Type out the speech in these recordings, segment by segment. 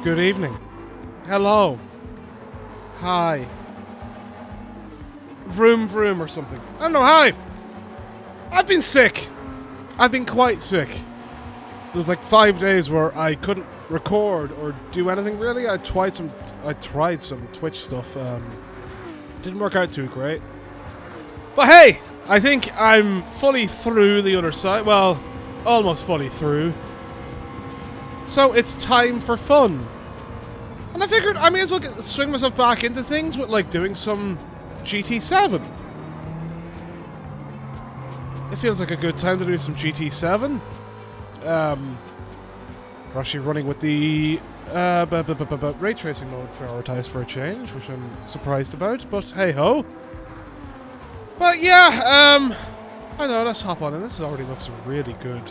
Good evening. Hello. Hi. Vroom vroom or something. I don't know, hi! I've been sick. I've been quite sick. There was like 5 days where I couldn't record or do anything really. I tried some Twitch stuff. Didn't work out too great. But hey, I think I'm fully through the other side. Well, almost fully through. So it's time for fun. And I figured I may as well swing myself back into things with like doing some GT7. It feels like a good time to do some GT7. We're actually running with the ray tracing mode prioritized for a change, which I'm surprised about, but hey ho. But yeah, I know, let's hop on in. This already looks really good.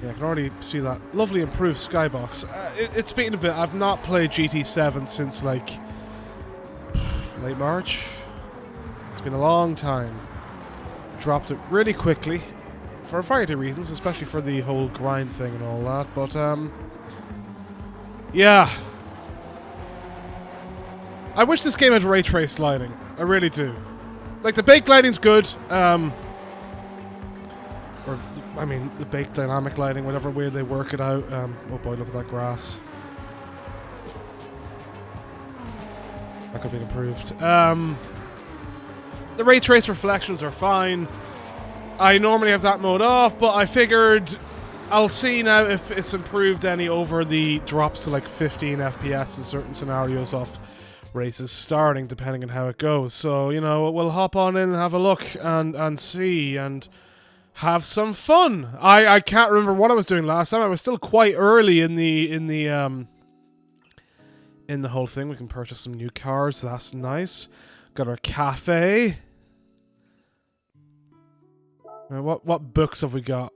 Yeah, I can already see that lovely improved skybox. It's been a bit. I've not played GT7 since like late March. It's been a long time. Dropped it really quickly for a variety of reasons, especially for the whole grind thing and all that. But yeah, I wish this game had ray trace lighting. I really do. Like the baked lighting's good. Or I mean, the baked dynamic lighting, whatever way they work it out. Oh boy, look at that grass. That could be improved. The ray trace reflections are fine. I normally have that mode off, but I figured I'll see now if it's improved any over the drops to like 15 FPS in certain scenarios off races starting, depending on how it goes. So, you know, we'll hop on in and have a look and see and have some fun. I can't remember what I was doing last time. I was still quite early in the whole thing. We can purchase some new cars. That's nice. Got our cafe. What books have we got?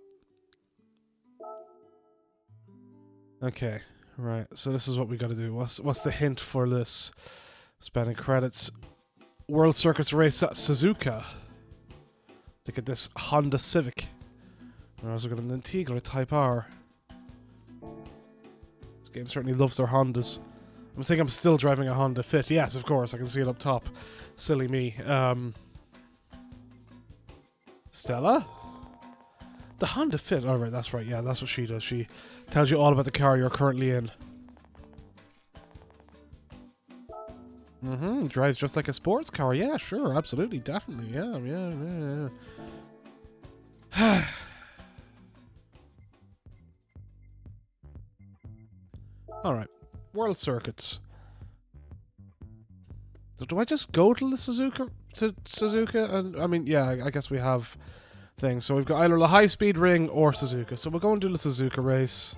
Okay, right. So this is what we got to do. What's the hint for this? Spending credits. World Circuits race at Suzuka. Look at this Honda Civic. I also got an Integra Type R. This game certainly loves their Hondas. I think I'm still driving a Honda Fit. Yes, of course. I can see it up top. Silly me. Stella? The Honda Fit. Oh, right, that's right. Yeah, that's what she does. She tells you all about the car you're currently in. Drives just like a sports car. Yeah, sure. Absolutely. Definitely. Yeah. Alright. World Circuits. So do I just go to the Suzuka? And I mean, yeah, I guess we have things. So we've got either the high speed ring or Suzuka. So we'll go and do the Suzuka race.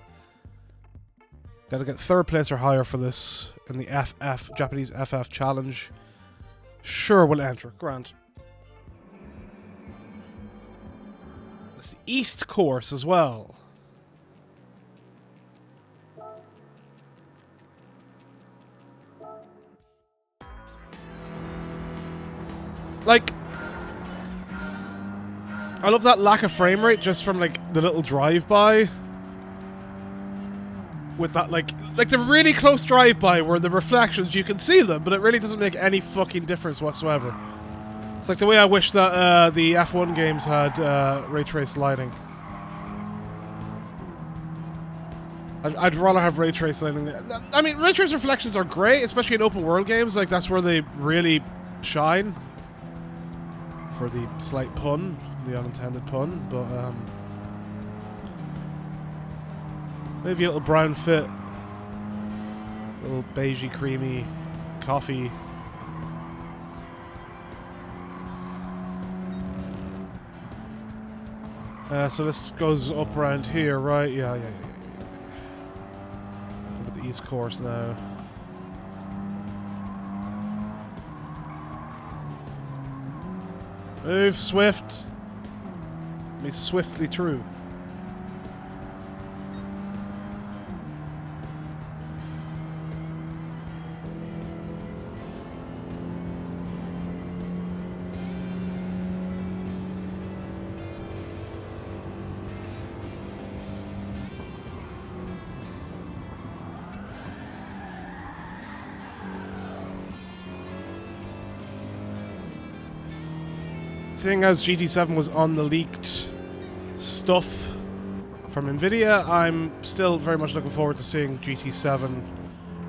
Gotta get 3rd place or higher for this in the FF, Japanese FF challenge. Sure, we'll enter. Grant. It's the East course as well. Like, I love that lack of frame rate just from like the little drive-by. With that like the really close drive-by where the reflections, you can see them, but it really doesn't make any fucking difference whatsoever. It's like the way I wish that the F1 games had ray trace lighting. I'd rather have ray trace lighting. I mean, ray trace reflections are great, especially in open world games. Like, that's where they really shine. For the slight pun, the unintended pun, but maybe a little brown fit, a little beigey, creamy coffee. So this goes up around here, right? Yeah. Look at the East course now. Move swift. Be swiftly true. seeing as GT7 was on the leaked stuff from Nvidia, I'm still very much looking forward to seeing GT7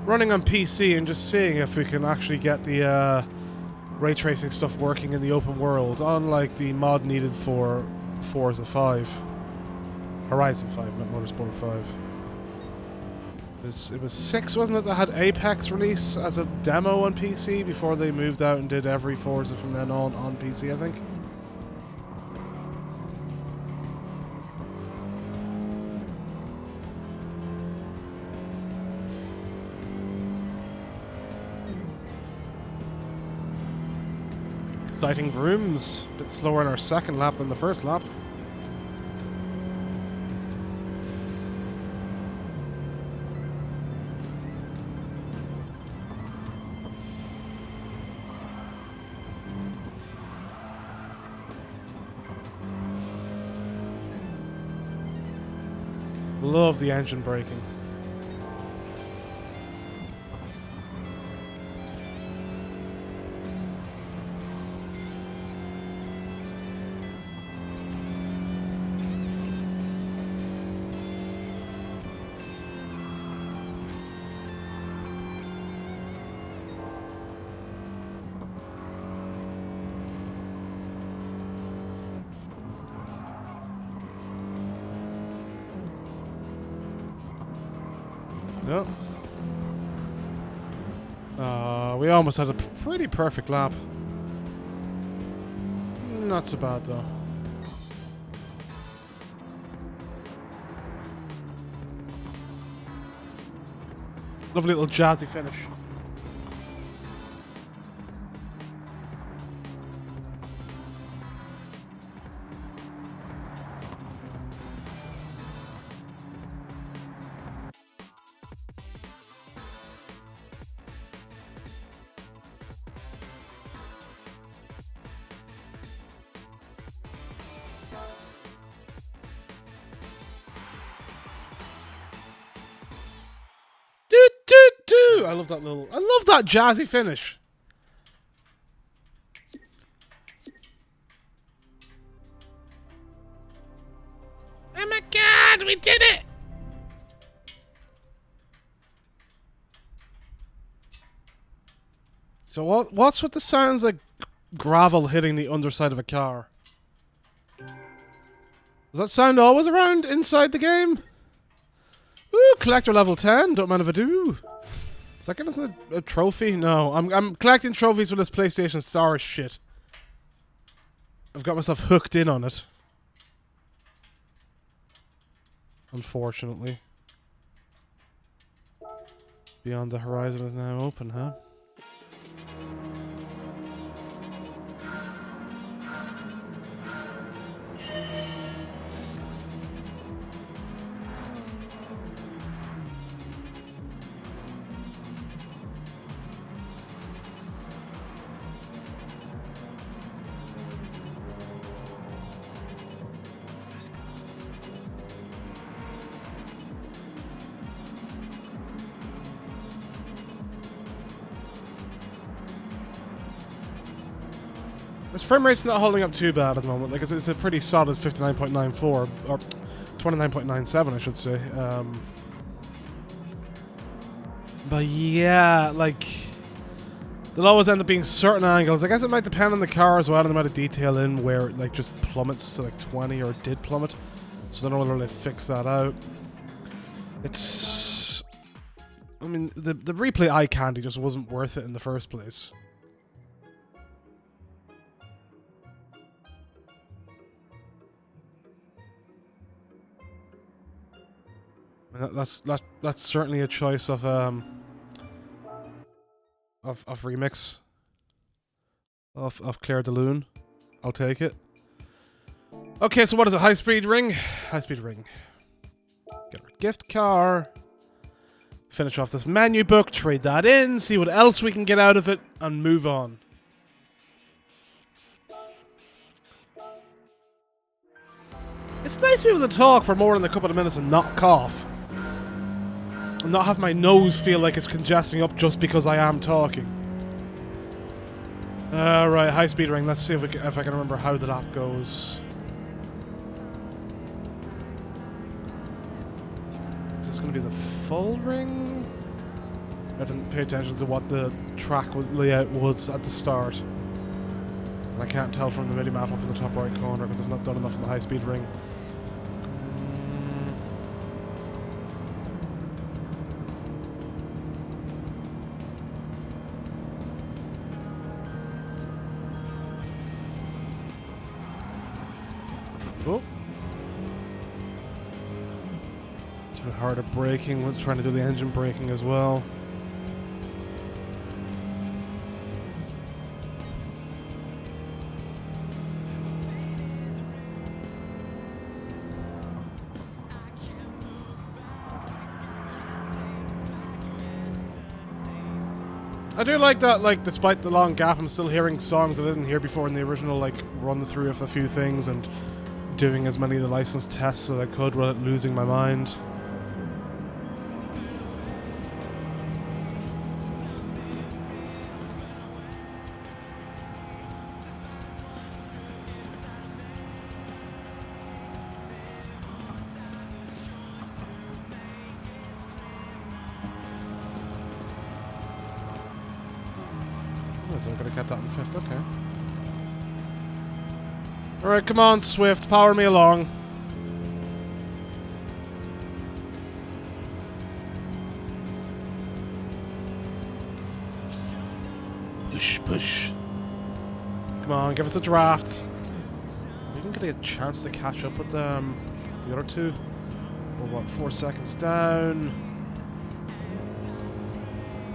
running on PC and just seeing if we can actually get the ray tracing stuff working in the open world, unlike the mod needed for Forza 5. Horizon 5, not Motorsport 5. It was 6, wasn't it, that had Apex release as a demo on PC before they moved out and did every Forza from then on PC, I think? Exciting Vrooms. A bit slower in our second lap than the first lap. Love the engine braking. Yep. We almost had a pretty perfect lap. Not so bad though. Lovely little jazzy finish. I love that little... I love that jazzy finish. Oh my god, we did it! So what's with the sounds like gravel hitting the underside of a car? Does that sound always around inside the game? Ooh, collector level 10. Don't mind if I do. Is that getting a trophy? No, I'm collecting trophies for this PlayStation Star shit. I've got myself hooked in on it. Unfortunately. Beyond the Horizon is now open, huh? This frame rate's not holding up too bad at the moment. Like it's a pretty solid 59.94 or 29.97, I should say. But yeah, like there'll always end up being certain angles. I guess it might depend on the car as well and the amount of detail in where it like just plummets to like 20 or did plummet. So I don't know whether they fix that out. It's, I mean, the replay eye candy just wasn't worth it in the first place. That's certainly a choice of remix of Claire de Lune. I'll take it. Okay, so what is it? High speed ring. Get our gift car. Finish off this menu book. Trade that in. See what else we can get out of it, and move on. It's nice to be able to talk for more than a couple of minutes and not cough. And not have my nose feel like it's congesting up just because I am talking. Right, high speed ring. Let's see if I can remember how the lap goes. Is this going to be the full ring? I didn't pay attention to what the track layout was at the start. And I can't tell from the mini-map up in the top right corner because I've not done enough in the high speed ring. Oh. Too hard at braking. Was trying to do the engine braking as well. I do like that, like, despite the long gap, I'm still hearing songs I didn't hear before in the original, like, run through of a few things and doing as many of the license tests as I could without losing my mind. So I'm going to get that in fifth, okay. Alright, come on, Swift, power me along. Push, push. Come on, give us a draft. We didn't get a chance to catch up with the other two. We're, what, 4 seconds down?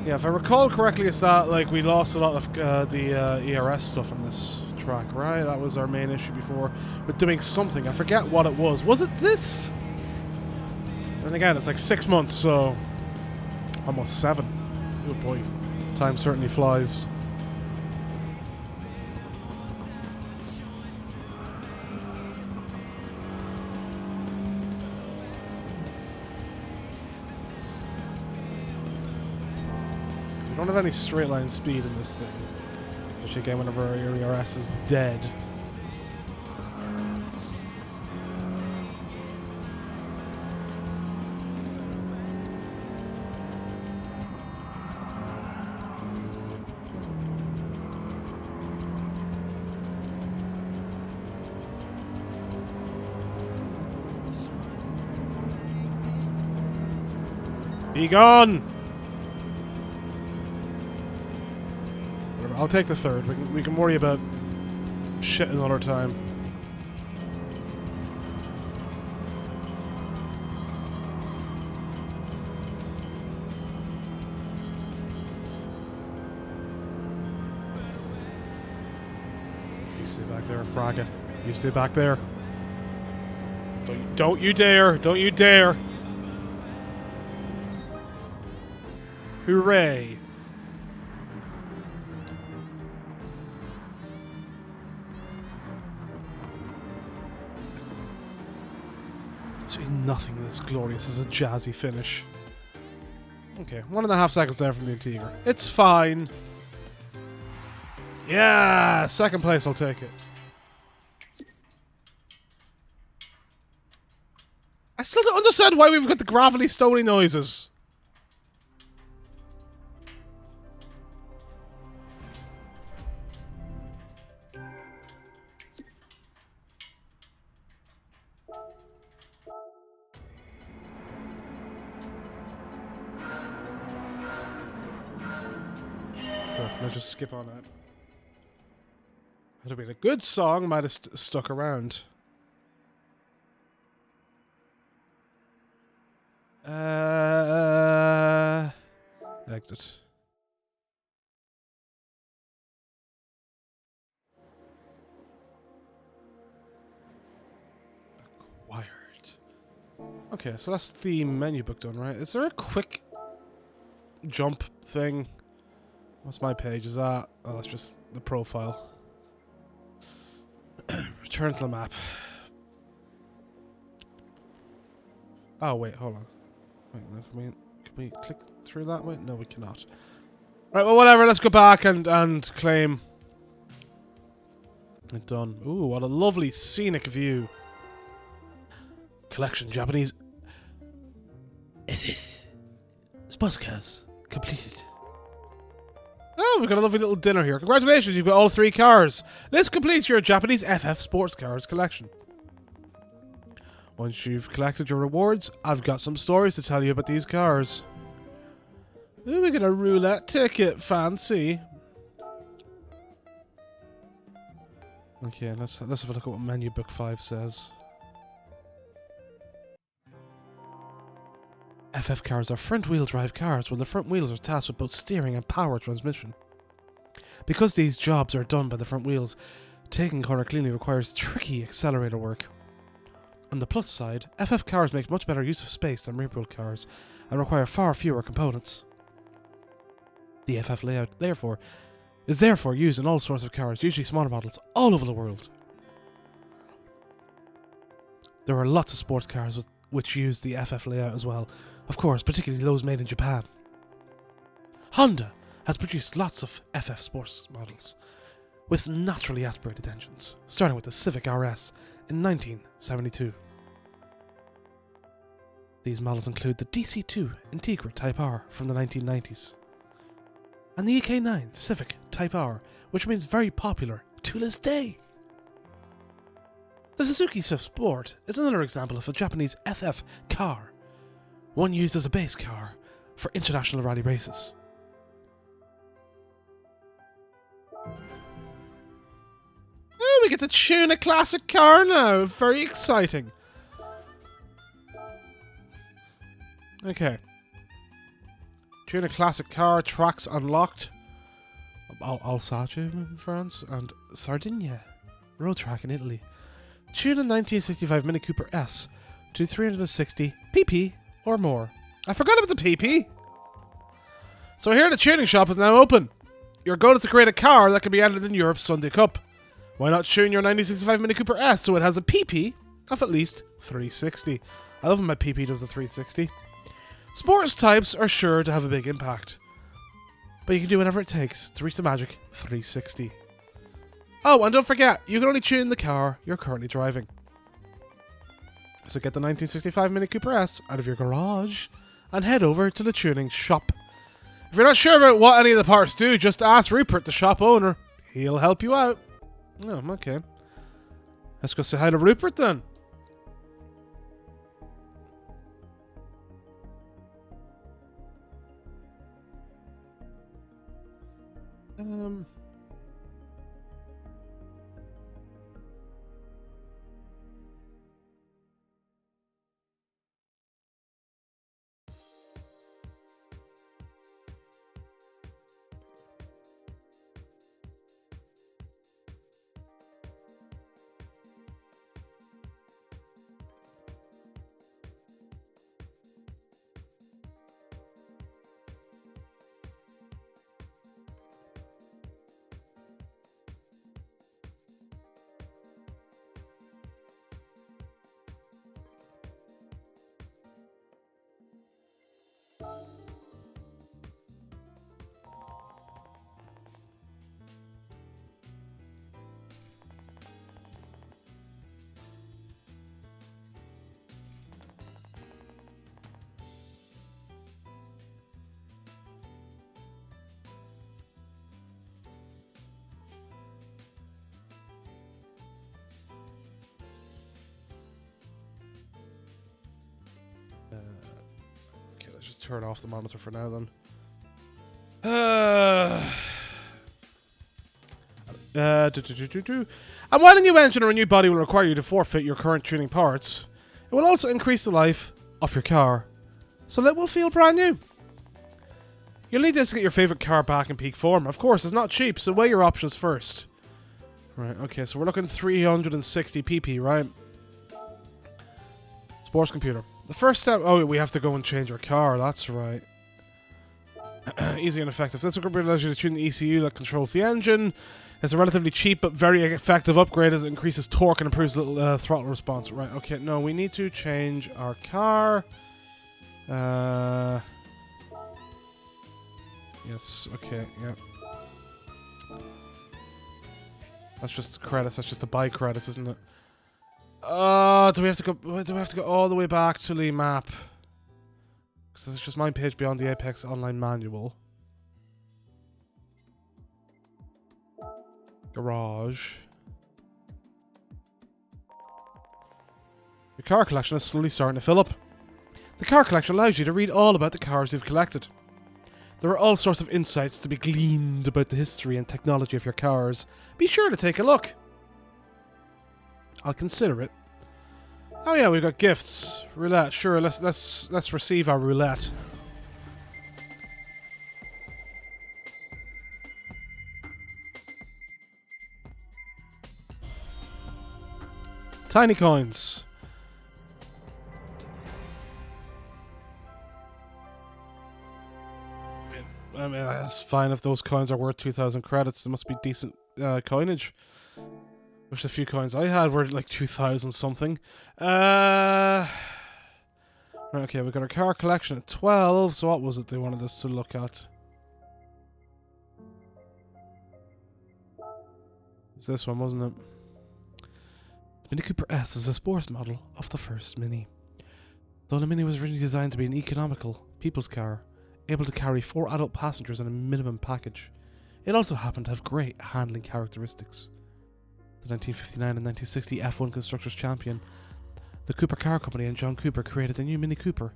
Yeah, if I recall correctly, it's that, like, we lost a lot of the ERS stuff on this track, right? That was our main issue before with doing something. I forget what it was. Was it this? And again, it's like 6 months, so almost 7. Oh boy, time certainly flies. We don't have any straight line speed in this thing. Especially again whenever our ERS is dead. Be gone! I'll take the third. We can worry about shit another time. You stay back there, Fraga. You stay back there. Don't you dare! Don't you dare! Hooray! Nothing that's glorious as a jazzy finish. Okay, 1.5 seconds down from the Integra. It's fine. Yeah, second place, I'll take it. I still don't understand why we've got the gravelly, stony noises. Let's just skip on that. That'd have been a good song, might have stuck around. Exit. Acquired. Okay, so that's the menu book done, right? Is there a quick jump thing? What's my page? Is that? Oh, that's just the profile. Return to the map. Oh, wait, hold on. Wait, no, can we click through that way? No, we cannot. Right, well, whatever. Let's go back and claim And done. Ooh, what a lovely scenic view. Collection Japanese. Sports cars completed. Oh, we've got a lovely little dinner here. Congratulations, you've got all 3 cars. This completes your Japanese FF sports cars collection. Once you've collected your rewards, I've got some stories to tell you about these cars. Ooh, we got a roulette ticket. Fancy. Okay, let's have a look at what menu book 5 says. FF cars are front-wheel drive cars where the front wheels are tasked with both steering and power transmission. Because these jobs are done by the front wheels, taking corner cleanly requires tricky accelerator work. On the plus side, FF cars make much better use of space than rear-wheel cars and require far fewer components. The FF layout, is therefore used in all sorts of cars, usually smaller models, all over the world. There are lots of sports cars which use the FF layout as well, of course, particularly those made in Japan. Honda has produced lots of FF sports models with naturally aspirated engines, starting with the Civic RS in 1972. These models include the DC2 Integra Type R from the 1990s, and the EK9 Civic Type R, which remains very popular to this day. The Suzuki Swift Sport is another example of a Japanese FF car, one used as a base car for international rally races. Oh, we get to tune a classic car now. Very exciting. Okay. Tune a classic car, tracks unlocked. Alsace in France and Sardinia. Road track in Italy. Tune a 1965 Mini Cooper S to 360 pp or more. I forgot about the pp. So here the tuning shop is now open. Your goal is to create a car that can be entered in Europe's Sunday Cup. Why not tune your 1965 Mini Cooper S so it has a pp of at least 360? I love when my pp does the 360. Sports types are sure to have a big impact, but you can do whatever it takes to reach the magic 360. Oh, and don't forget, you can only tune the car you're currently driving. So get the 1965 Mini Cooper S out of your garage and head over to the tuning shop. If you're not sure about what any of the parts do, just ask Rupert, the shop owner. He'll help you out. Oh, okay. Let's go say hi to Rupert then. Okay, let's just turn off the monitor for now then. And while a new engine or a new body will require you to forfeit your current tuning parts, it will also increase the life of your car, so it will feel brand new. You'll need this to get your favourite car back in peak form. Of course, it's not cheap, so weigh your options first. Right, okay, so we're looking at 360 pp, right? Sports computer. The first step... Oh, we have to go and change our car, that's right. Easy and effective. This computer allows you to tune the ECU that controls the engine. It's a relatively cheap but very effective upgrade as it increases torque and improves the little throttle response. Right, okay, no, we need to change our car. Yes, okay, yeah. That's just credits. That's just to buy credits, isn't it? Do we have to go? Do we have to go all the way back to the map? Because it's just my page beyond the Apex Online manual. Garage. Your car collection is slowly starting to fill up. The car collection allows you to read all about the cars you've collected. There are all sorts of insights to be gleaned about the history and technology of your cars. Be sure to take a look. I'll consider it. Oh yeah, we've got gifts. Roulette. Sure, let's receive our roulette. Tiny coins. I mean, that's fine if those coins are worth 2,000 credits. There must be decent coinage. Which the few coins I had were like 2,000 something. Right, okay, we got our car collection at 12. So what was it they wanted us to look at? It's this one, wasn't it? The Mini Cooper S is a sports model of the first Mini. Though the Mini was originally designed to be an economical people's car, able to carry 4 adult passengers in a minimum package, it also happened to have great handling characteristics. The 1959 and 1960 F1 Constructors Champion, the Cooper Car Company and John Cooper created the new Mini Cooper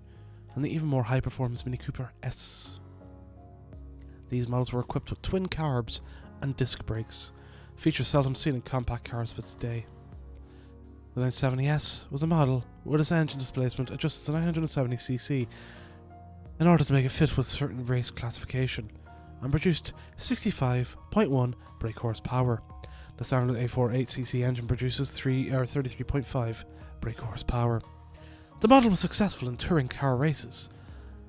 and the even more high-performance Mini Cooper S. These models were equipped with twin carbs and disc brakes, features seldom seen in compact cars of its day. The 970S was a model with its engine displacement adjusted to 970cc in order to make it fit with certain race classification, and produced 65.1 brake horsepower. The standard 848cc engine produces 33.5 brake horsepower. The model was successful in touring car races,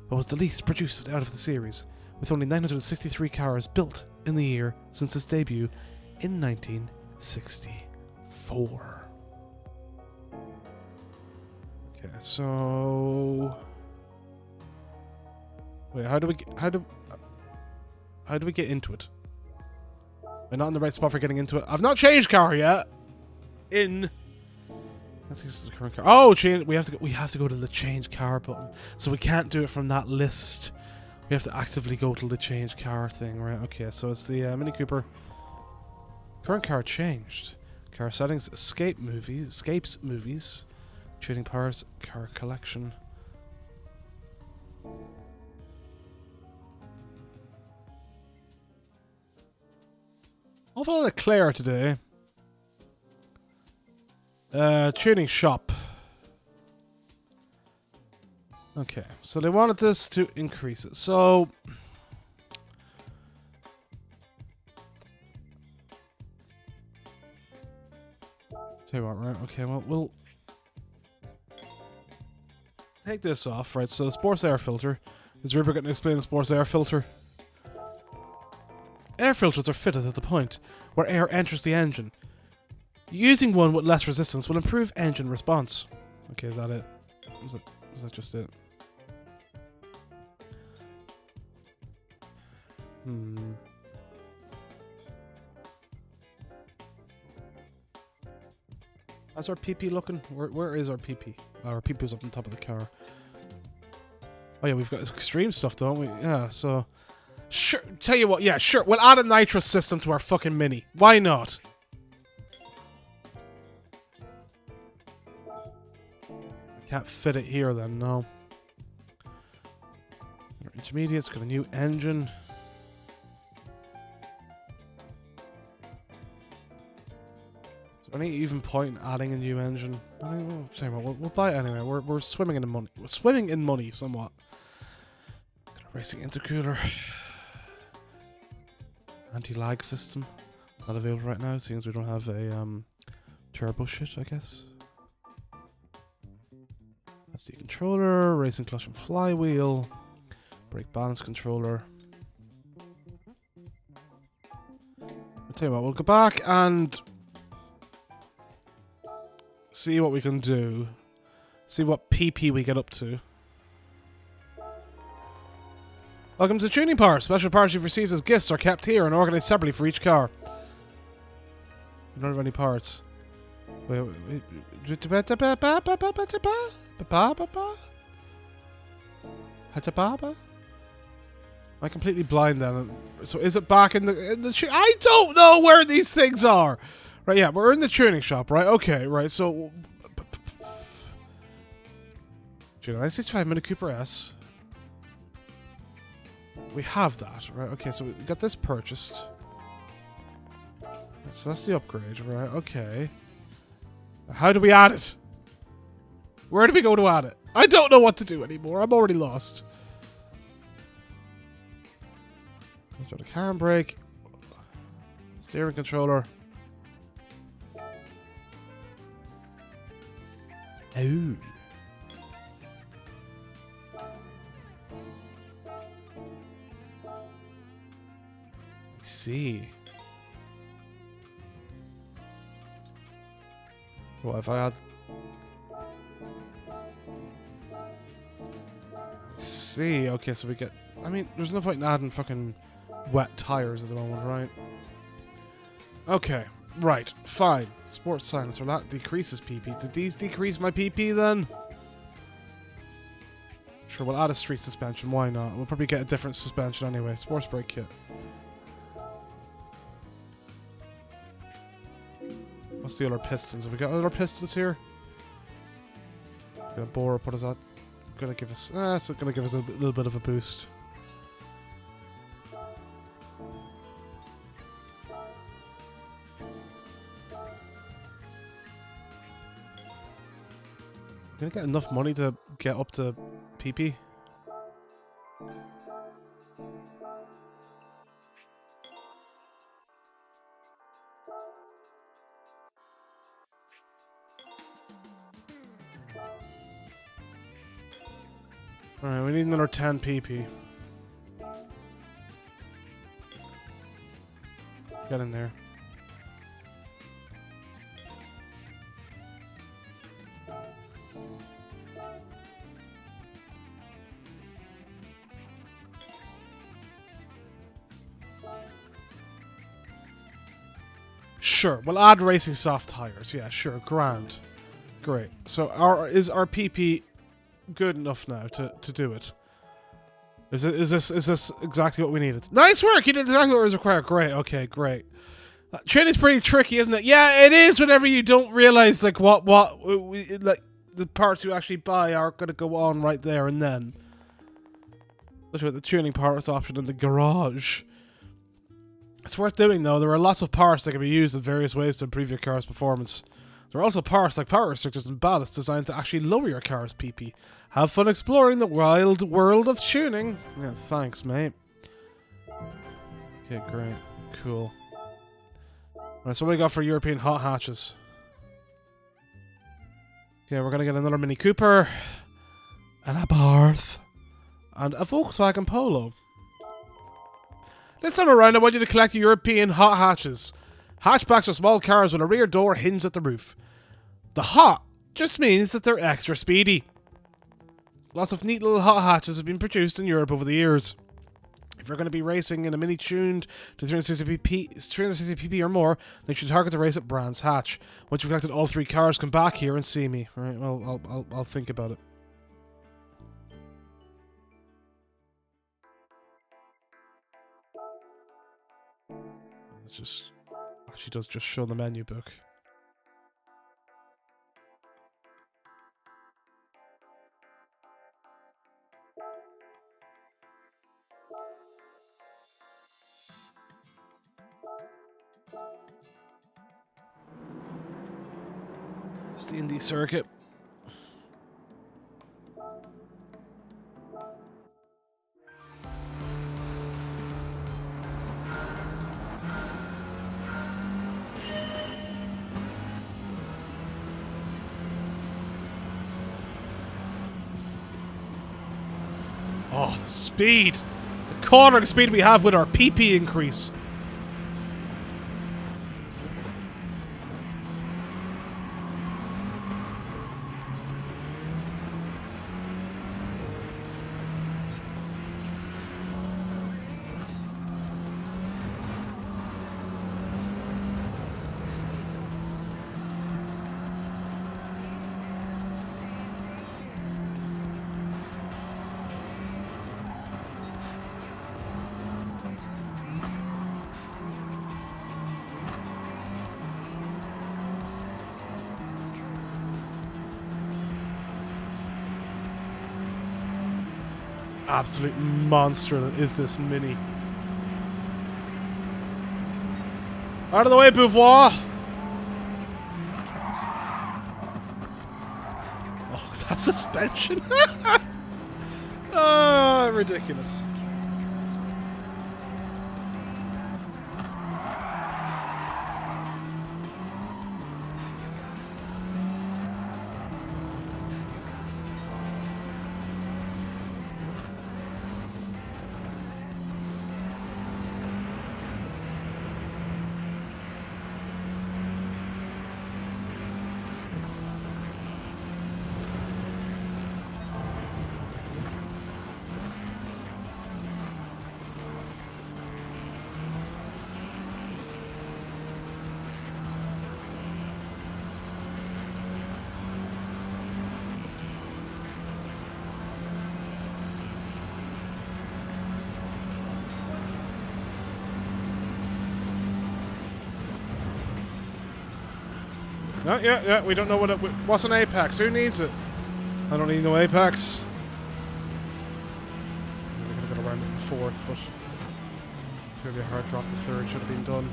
but was the least produced out of the series, with only 963 cars built in the year since its debut in 1964. Okay, so wait, how do we get into it? We're not in the right spot for getting into it. I've not changed car yet. Let's use the current car. Oh, change. We have to go to the change car button. So we can't do it from that list. We have to actively go to the change car thing, right? Okay, so it's the Mini Cooper. Current car changed. Car settings, escapes movies, trading powers, car collection. Awful lot Claire today. Tuning shop. Okay, so they wanted this to increase it. So tell you what, right? Okay, well, we'll take this off, right? So the sports air filter. Is Rupert going to explain the sports air filter? Air filters are fitted at the point where air enters the engine. Using one with less resistance will improve engine response. Okay, is that it? Was that just it? How's our PP looking? Where is our PP? Our PP is up on top of the car. Oh yeah, we've got extreme stuff, don't we? Yeah, so sure. Tell you what, yeah, sure. We'll add a nitrous system to our fucking Mini. Why not? Can't fit it here then, no. Our intermediate's got a new engine. Is there any even point in adding a new engine? I mean, we'll buy it anyway. We're swimming in the money. We're swimming in money somewhat. Got a racing intercooler. Anti-lag system. Not available right now, seeing as we don't have a turbo shit, I guess. That's the controller, racing clutch and flywheel, brake balance controller. I'll tell you what, we'll go back and see what we can do. See what PP we get up to. Welcome to Tuning Parts. Special parts you've received as gifts are kept here and organized separately for each car. We don't have any parts. Wait. Am I completely blind then? So is it back in the I don't know where these things are. Right, yeah, we're in the tuning shop, right? Okay, right, so... July 65 Mini Cooper S. We have that, right? Okay, so we got this purchased. So that's the upgrade, right? Okay. How do we add it? Where do we go to add it? I don't know what to do anymore. I'm already lost. Let's try the handbrake. Steering controller. Oh. I see. So what if I add... See, okay, so we get... I mean, there's no point in adding fucking wet tires at the moment, right? Okay, right, fine. Sports silencer, that decreases PP. Did these decrease my PP then? Sure, we'll add a street suspension, why not? We'll probably get a different suspension anyway. Sports brake kit. What's the other pistons? Have we got other pistons here? Gonna bore up, what is that? Gonna give us... it's gonna give us a little bit of a boost. Gonna get enough money to get up to PP? Alright, we need another 10 PP. Get in there. Sure, we'll add racing soft tires. Yeah, sure, grand. Great. So is our PP good enough now to do it? Is this exactly what we needed? Nice work! You did exactly what was required. Great, okay, great. Training's pretty tricky, isn't it? Yeah, it is whenever you don't realize like what like the parts you actually buy are gonna go on right there and then. Especially with the tuning parts option in the garage. It's worth doing though. There are lots of parts that can be used in various ways to improve your car's performance. There are also parts like power restrictors and ballast designed to actually lower your car's PP. Have fun exploring the wild world of tuning. Yeah, thanks, mate. Okay, great. Cool. Alright, so what do we got for European hot hatches? Okay, we're gonna get another Mini Cooper. And a Barth. And a Volkswagen Polo. This time around, I want you to collect European hot hatches. Hatchbacks are small cars with a rear door hinged at the roof. The hot just means that they're extra speedy. Lots of neat little hot hatches have been produced in Europe over the years. If you're going to be racing in a Mini tuned to 360 pp or more, then you should target the race at Brands Hatch. Once you've collected all 3 cars, come back here and see me. Alright, well, I'll think about it. It's just... She does just show the menu book. It's the Indy circuit. Oh, the speed! The quarter the speed we have with our PP increase. absolute monster that is this Mini. Out of the way, Beauvoir! Oh, that suspension! Oh, ridiculous. Oh, yeah, we don't know what's an apex. Who needs it? I don't need no apex. We're going to go around it in fourth, but it's going to be a hard drop. The third should have been done.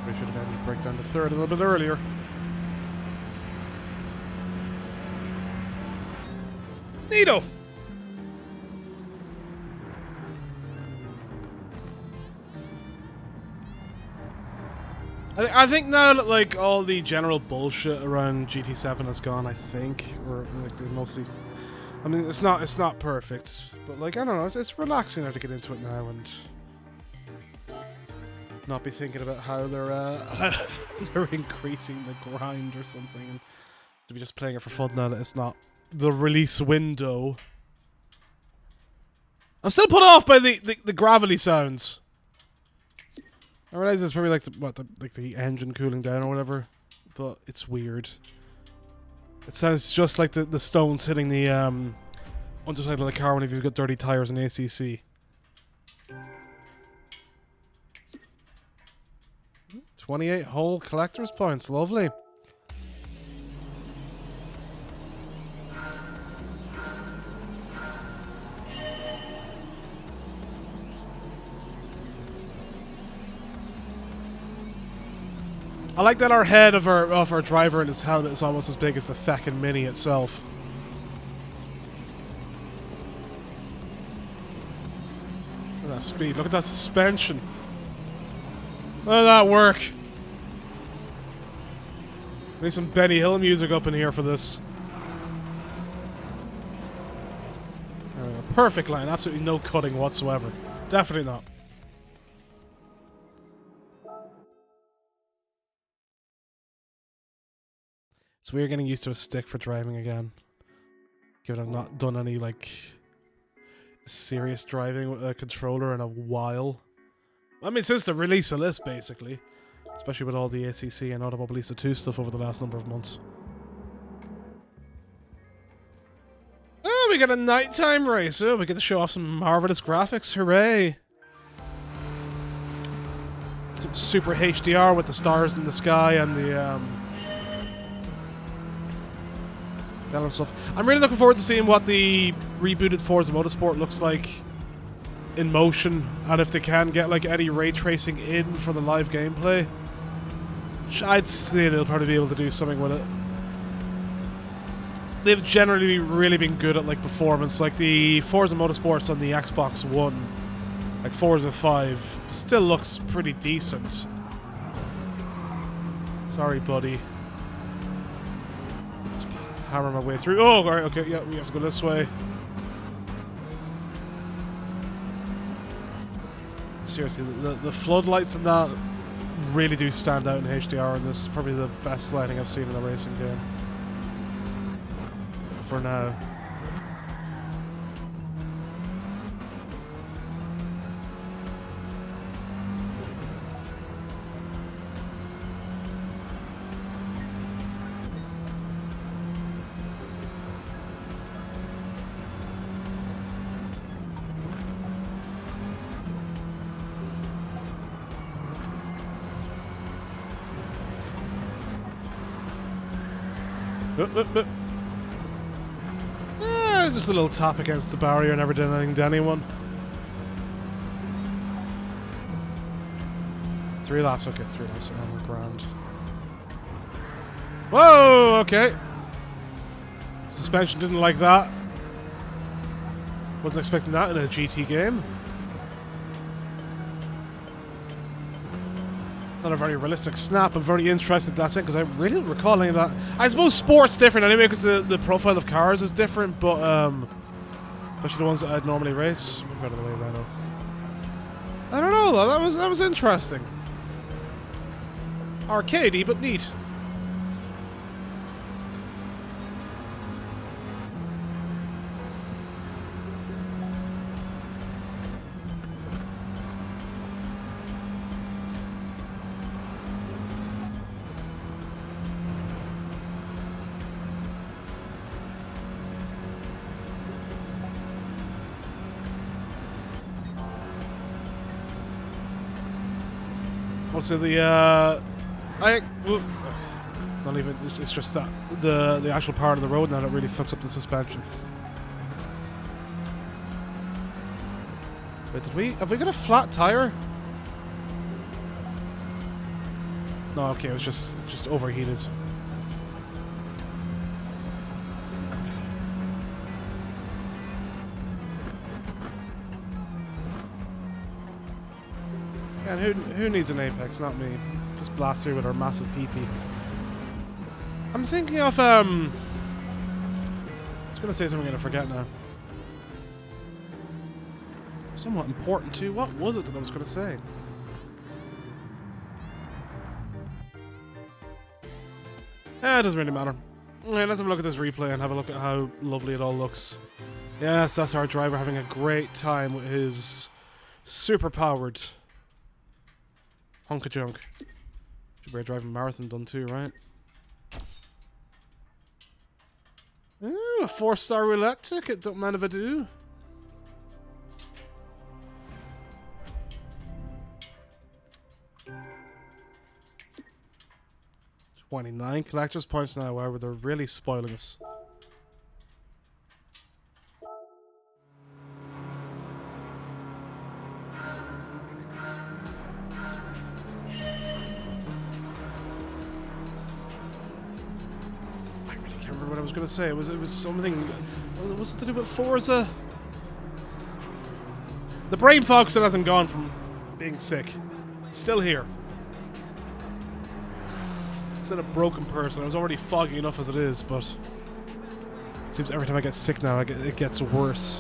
We should have had to break down the third a little bit earlier. Neato! I think now that like all the general bullshit around GT7 has gone, I think, or like they mostly, I mean, it's not perfect, but like I don't know, it's relaxing now to get into it now and not be thinking about how they're increasing the grind or something, and to be just playing it for fun now that it's not the release window. I'm still put off by the gravity sounds. I realize it's probably like the engine cooling down or whatever, but it's weird. It sounds just like the stones hitting the underside of the car when you've got dirty tires and ACC. 28 whole collector's points, lovely. I like that our head of our driver and his helmet is almost as big as the feckin' Mini itself. Look at that speed, look at that suspension. Look at that work. Need some Benny Hill music up in here for this. Perfect line, absolutely no cutting whatsoever. Definitely not. So we're getting used to a stick for driving again. Given I've not done any like serious driving with a controller in a while. I mean, since the release of this, basically. Especially with all the ACC and Automobilista 2 stuff over the last number of months. Oh, we got a nighttime race. Oh, we get to show off some marvelous graphics. Hooray! Some super HDR with the stars in the sky and the that and stuff. I'm really looking forward to seeing what the rebooted Forza Motorsport looks like in motion, and if they can get like any ray tracing in for the live gameplay. I'd say they'll probably be able to do something with it. They've generally really been good at like performance, like the Forza Motorsports on the Xbox One, like Forza 5, still looks pretty decent. Sorry, buddy. Just hammer my way through. Oh, alright, okay, yeah, we have to go this way. Seriously, the floodlights and that really do stand out in HDR, and this is probably the best lighting I've seen in a racing game. for now. Just a little tap against the barrier, never did anything to anyone. 3 laps, okay, 3 laps around the Grand. Whoa, okay. Suspension didn't like that. Wasn't expecting that in a GT game. Not a very realistic snap. I'm very interested in that because I really didn't recall any of that. I suppose sport's different anyway because the profile of cars is different, but especially the ones that I'd normally race. Move out of the way, Rhino. I don't know. That was interesting. Arcadey, but neat. Also, not even. It's just that the actual part of the road now that really fucks up the suspension. Wait, have we got a flat tire? No, okay, it was just overheated. And who needs an apex? Not me. Just blast through with our massive PP. I'm thinking of I was gonna say something I'm gonna forget now. Somewhat important too. What was it that I was gonna say? It doesn't really matter. Alright, let's have a look at this replay and have a look at how lovely it all looks. Yes, that's our driver having a great time with his super powered Honka-junk. Should be a driving marathon done too, right? Ooh, a 4-star roulette ticket, don't mind if I do. $29 collector's points now, however, they're really spoiling us. What I was going to say, it was something. Was it to do with Forza? The brain fog still hasn't gone from being sick. It's still here. Instead of a broken person, I was already foggy enough as it is, but it seems every time I get sick now, it gets worse.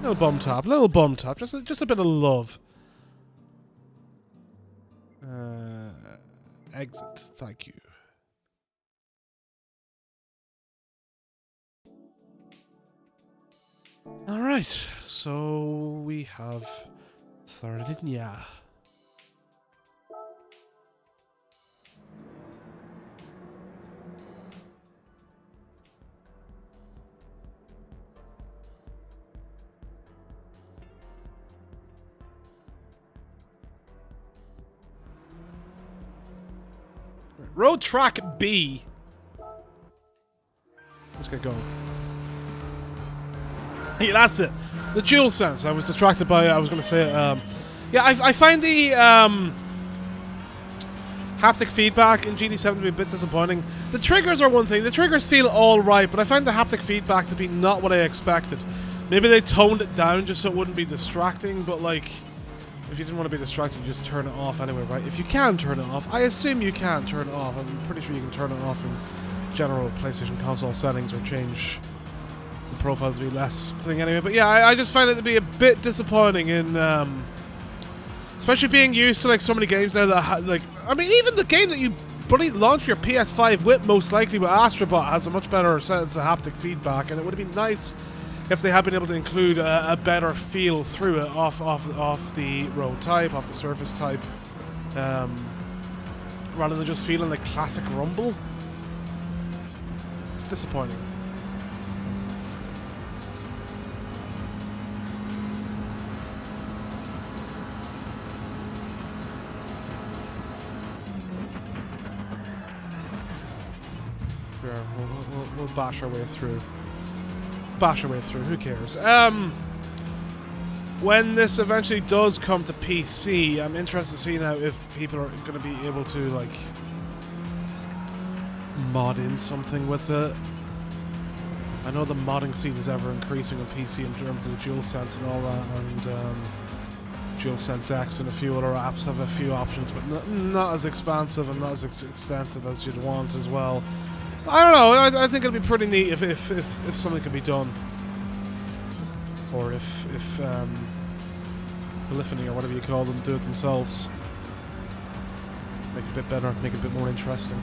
Little bum tap, just a bit of love. Exit, thank you. Alright, so we have Sardinia. Road track B. Let's get going. Yeah, that's it. The dual sense. I was distracted by. I was going to say. Yeah, I find the haptic feedback in GT7 to be a bit disappointing. The triggers are one thing. The triggers feel all right, but I find the haptic feedback to be not what I expected. Maybe they toned it down just so it wouldn't be distracting, but like, if you didn't want to be distracted, you just turn it off anyway, right? If you can turn it off, I assume you can turn it off. I'm pretty sure you can turn it off in general PlayStation console settings or change the profile to be less thing anyway. But yeah, I just find it to be a bit disappointing in, especially being used to like so many games now that like I mean, even the game that you bloody launch your PS5 with, most likely with Astrobot, has a much better sense of haptic feedback, and it would have been nice if they had been able to include a better feel through it off the road type, off the surface type, rather than just feeling like classic rumble. It's disappointing. We'll bash our way through. Who cares? When this eventually does come to PC, I'm interested to see now if people are going to be able to like mod in something with it. I know the modding scene is ever increasing on PC in terms of the DualSense and all that, and DualSense X and a few other apps have a few options, but not as expansive and not as extensive as you'd want as well. I don't know. I think it'd be pretty neat if something could be done, or if Polyphony or whatever you call them do it themselves. Make it a bit better, make it a bit more interesting.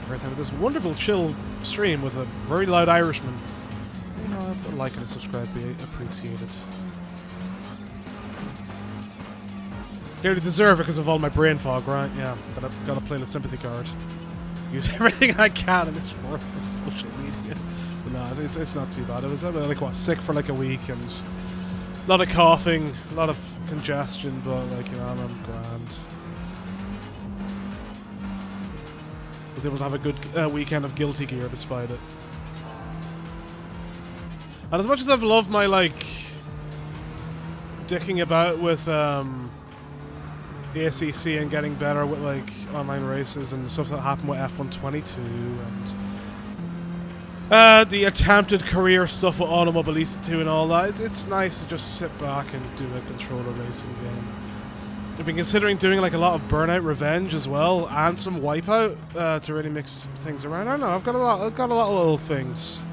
We're having this wonderful chill stream with a very loud Irishman. You know, a like and a subscribe be appreciated. Clearly deserve it because of all my brain fog, right? Yeah, gotta play the sympathy card. Use everything I can in this world of social media. But no, it's not too bad. I was like sick for like a week and a lot of coughing, a lot of congestion, but like, you know, I'm grand. Was able to have a good weekend of Guilty Gear despite it. And as much as I've loved my like dicking about with the ACC and getting better with like online races and the stuff that happened with F122 and the attempted career stuff with Automobilista 2 and all that, it's nice to just sit back and do a controller racing game. I've been considering doing like a lot of Burnout Revenge as well and some Wipeout to really mix things around. I don't know, I've got a lot of little things.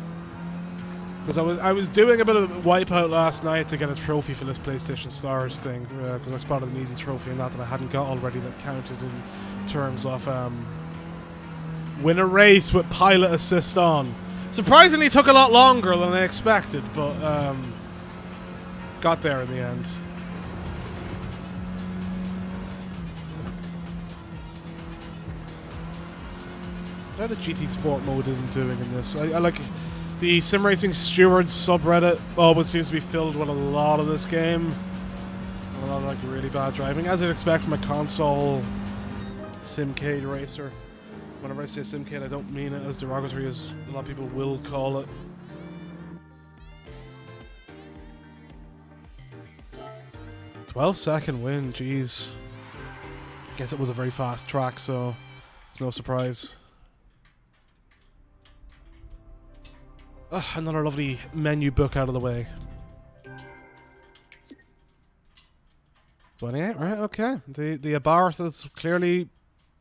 Because I was doing a bit of Wipeout last night to get a trophy for this PlayStation Stars thing, because I spotted an easy trophy in that I hadn't got already that counted in terms of win a race with pilot assist on. Surprisingly took a lot longer than I expected, but got there in the end. How the GT Sport mode isn't doing in this. I like the Sim Racing Stewards subreddit always seems to be filled with a lot of this game. A lot of like really bad driving, as I'd expect from a console Simcade racer. Whenever I say Simcade, I don't mean it as derogatory as a lot of people will call it. "12-second win, jeez. Guess it was a very fast track, so it's no surprise. Another lovely menu book out of the way. 28, right? Okay. The Abarth is clearly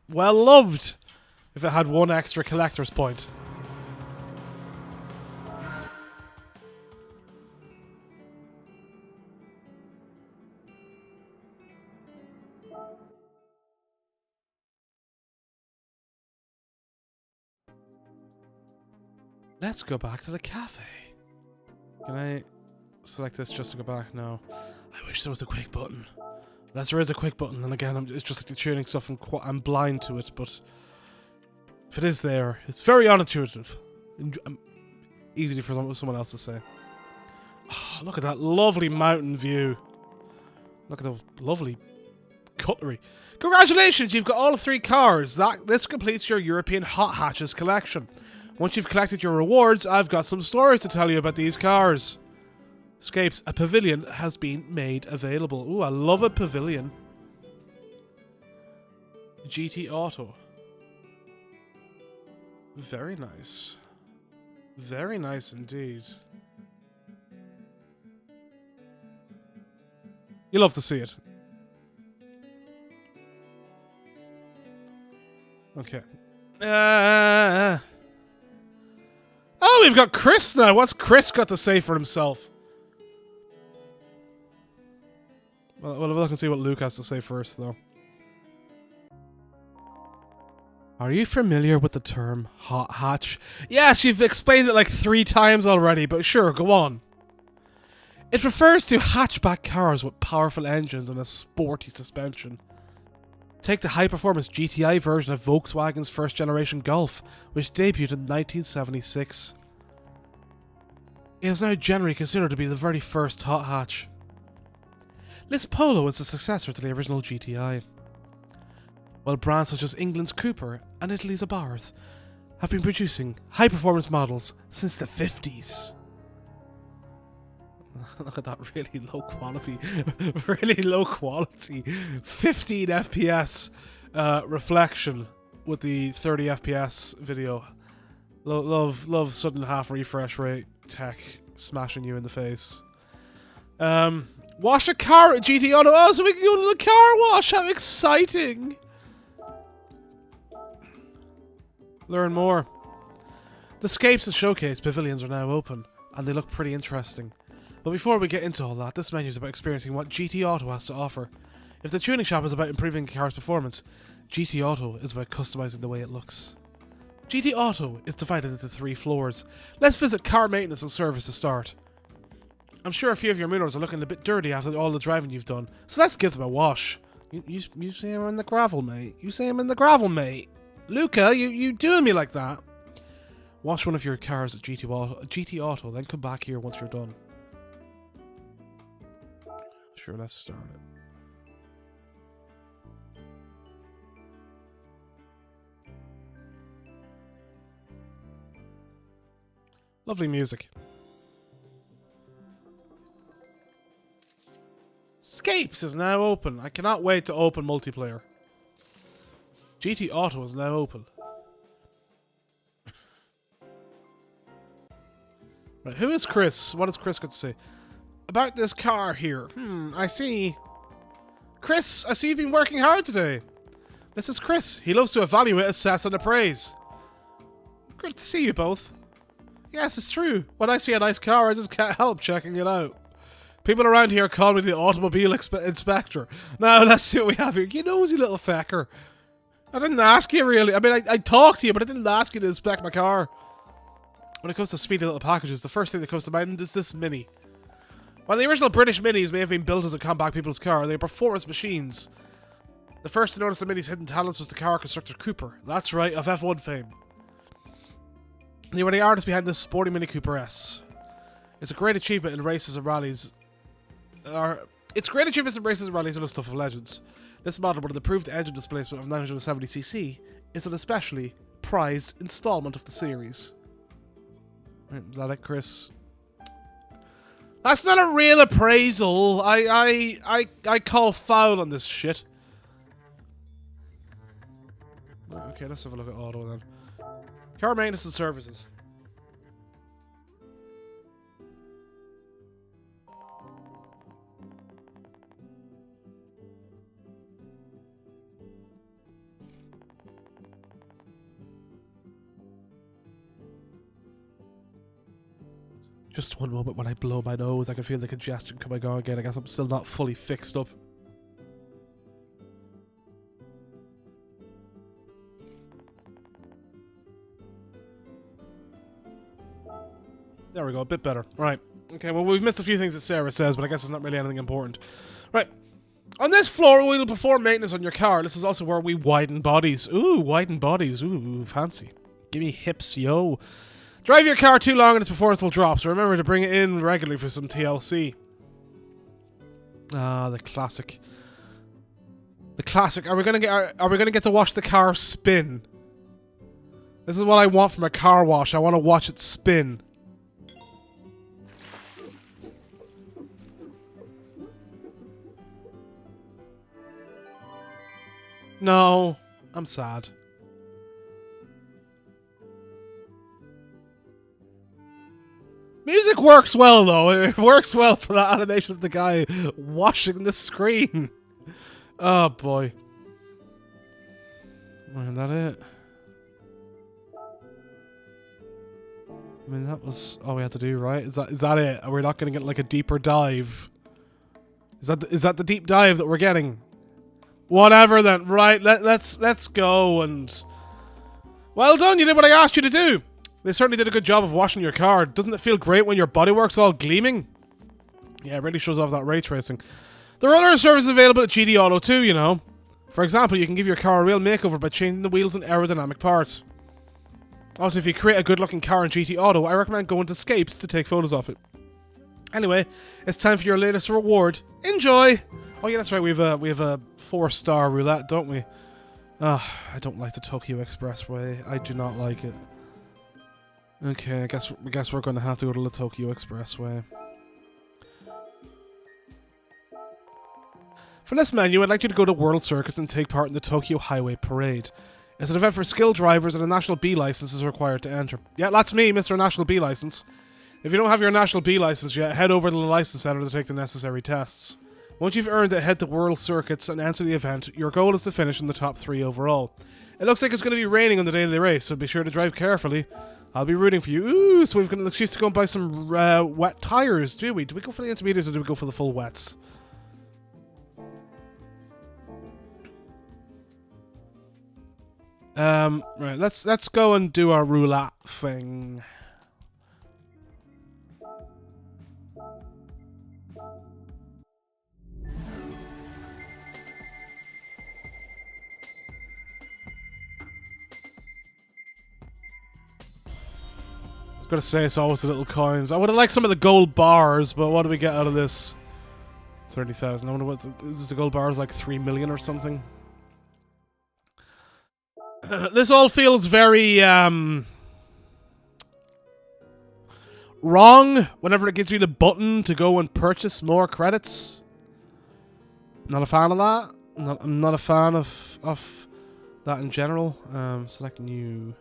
well loved if it had one extra collector's point. Let's go back to the cafe. Can I select this just to go back? No. I wish there was a quick button. Unless there is a quick button, and again, it's just like the tuning stuff, and I'm blind to it, but if it is there, it's very unintuitive. Easy for someone else to say. Oh, look at that lovely mountain view. Look at the lovely cutlery. Congratulations, you've got all 3 cars. This completes your European Hot Hatches collection. Once you've collected your rewards, I've got some stories to tell you about these cars. Escapes, a pavilion has been made available. Ooh, I love a pavilion. GT Auto. Very nice. Very nice indeed. You love to see it. Okay. Oh, we've got Chris now. What's Chris got to say for himself? We'll have a look and see what Luke has to say first, though. Are you familiar with the term hot hatch? Yes, you've explained it like 3 times already, but sure, go on. It refers to hatchback cars with powerful engines and a sporty suspension. Take the high-performance GTI version of Volkswagen's first-generation Golf, which debuted in 1976. It is now generally considered to be the very first hot hatch. This Polo is the successor to the original GTI. While brands such as England's Cooper and Italy's Abarth have been producing high-performance models since the 50s. Look at that really low quality, 15 FPS reflection with the 30 FPS video. Love sudden half refresh rate tech smashing you in the face. Wash a car at GT Auto. Oh, so we can go to the car wash. How exciting! Learn more. The Scapes and Showcase pavilions are now open, and they look pretty interesting. But before we get into all that, this menu is about experiencing what GT Auto has to offer. If the tuning shop is about improving a car's performance, GT Auto is about customizing the way it looks. GT Auto is divided into 3 floors. Let's visit car maintenance and service to start. I'm sure a few of your mirrors are looking a bit dirty after all the driving you've done, so let's give them a wash. You say I'm in the gravel, mate. You say I'm in the gravel, mate. Luca, you doing me like that? Wash one of your cars at GT Auto, then come back here once you're done. Sure, let's start it. Lovely music. Scapes is now open. I cannot wait to open multiplayer. GT Auto is now open. Right, who is Chris? What has Chris got to say? About this car here. I see. Chris, I see you've been working hard today. This is Chris. He loves to evaluate, assess, and appraise. Good to see you both. Yes, it's true. When I see a nice car, I just can't help checking it out. People around here call me the automobile inspector. Now, let's see what we have here. You nosy little fecker. I didn't ask you, really. I mean, I talked to you, but I didn't ask you to inspect my car. When it comes to speedy little packages, the first thing that comes to mind is this Mini. While the original British Minis may have been built as a compact people's car, they are performance machines. The first to notice the Mini's hidden talents was the car constructor Cooper. That's right, of F1 fame. They were the artists behind this sporty Mini Cooper S. It's a great achievement in races and rallies. It's great achievements in races and rallies and the stuff of legends. This model, with an improved engine displacement of 970cc, is an especially prized installment of the series. Right, is that it, Chris? That's not a real appraisal. I call foul on this shit. Okay, let's have a look at auto then. Car maintenance and services. Just one moment when I blow my nose, I can feel the congestion coming on again. I guess I'm still not fully fixed up. There we go, a bit better. Right. Okay, well, we've missed a few things that Sarah says, but I guess it's not really anything important. Right. On this floor, we'll perform maintenance on your car. This is also where we widen bodies. Ooh, widen bodies. Ooh, fancy. Give me hips, yo. Drive your car too long and its performance will drop, so remember to bring it in regularly for some TLC. Ah, the classic. The classic. Are we gonna get to watch the car spin? This is what I want from a car wash. I want to watch it spin. No, I'm sad. Music works well, though. It works well for that animation of the guy washing the screen. Oh, boy. Isn't that it? I mean, that was all we had to do, right? Is that it? Are we not going to get, like, a deeper dive? Is that the deep dive that we're getting? Whatever then. Right, let's go and... Well done, you did what I asked you to do. They certainly did a good job of washing your car. Doesn't it feel great when your bodywork's all gleaming? Yeah, it really shows off that ray tracing. There are other services available at GD Auto too, you know. For example, you can give your car a real makeover by changing the wheels and aerodynamic parts. Also, if you create a good-looking car in GT Auto, I recommend going to Scapes to take photos of it. Anyway, it's time for your latest reward. Enjoy! Oh yeah, that's right, we have a 4-star roulette, don't we? I don't like the Tokyo Expressway. I do not like it. Okay, I guess we're going to have to go to the Tokyo Expressway. For this menu, I'd like you to go to World Circus and take part in the Tokyo Highway Parade. It's an event for skilled drivers and a National B license is required to enter. Yeah, that's me, Mr. National B license. If you don't have your National B license yet, head over to the license center to take the necessary tests. Once you've earned it, head to World Circuits and enter the event. Your goal is to finish in the top 3 overall. It looks like it's going to be raining on the day of the race, so be sure to drive carefully. I'll be rooting for you. Ooh, so we've got an excuse to go and buy some wet tires, do we? Do we go for the intermediates or do we go for the full wets? Right, let's go and do our roulette thing. Gotta say, it's always the little coins. I would have liked some of the gold bars, but what do we get out of this? 30,000. I wonder what is the gold bars, like 3 million or something. This all feels very wrong whenever it gives you the button to go and purchase more credits. Not a fan of that. I'm not a fan of that in general. Select new.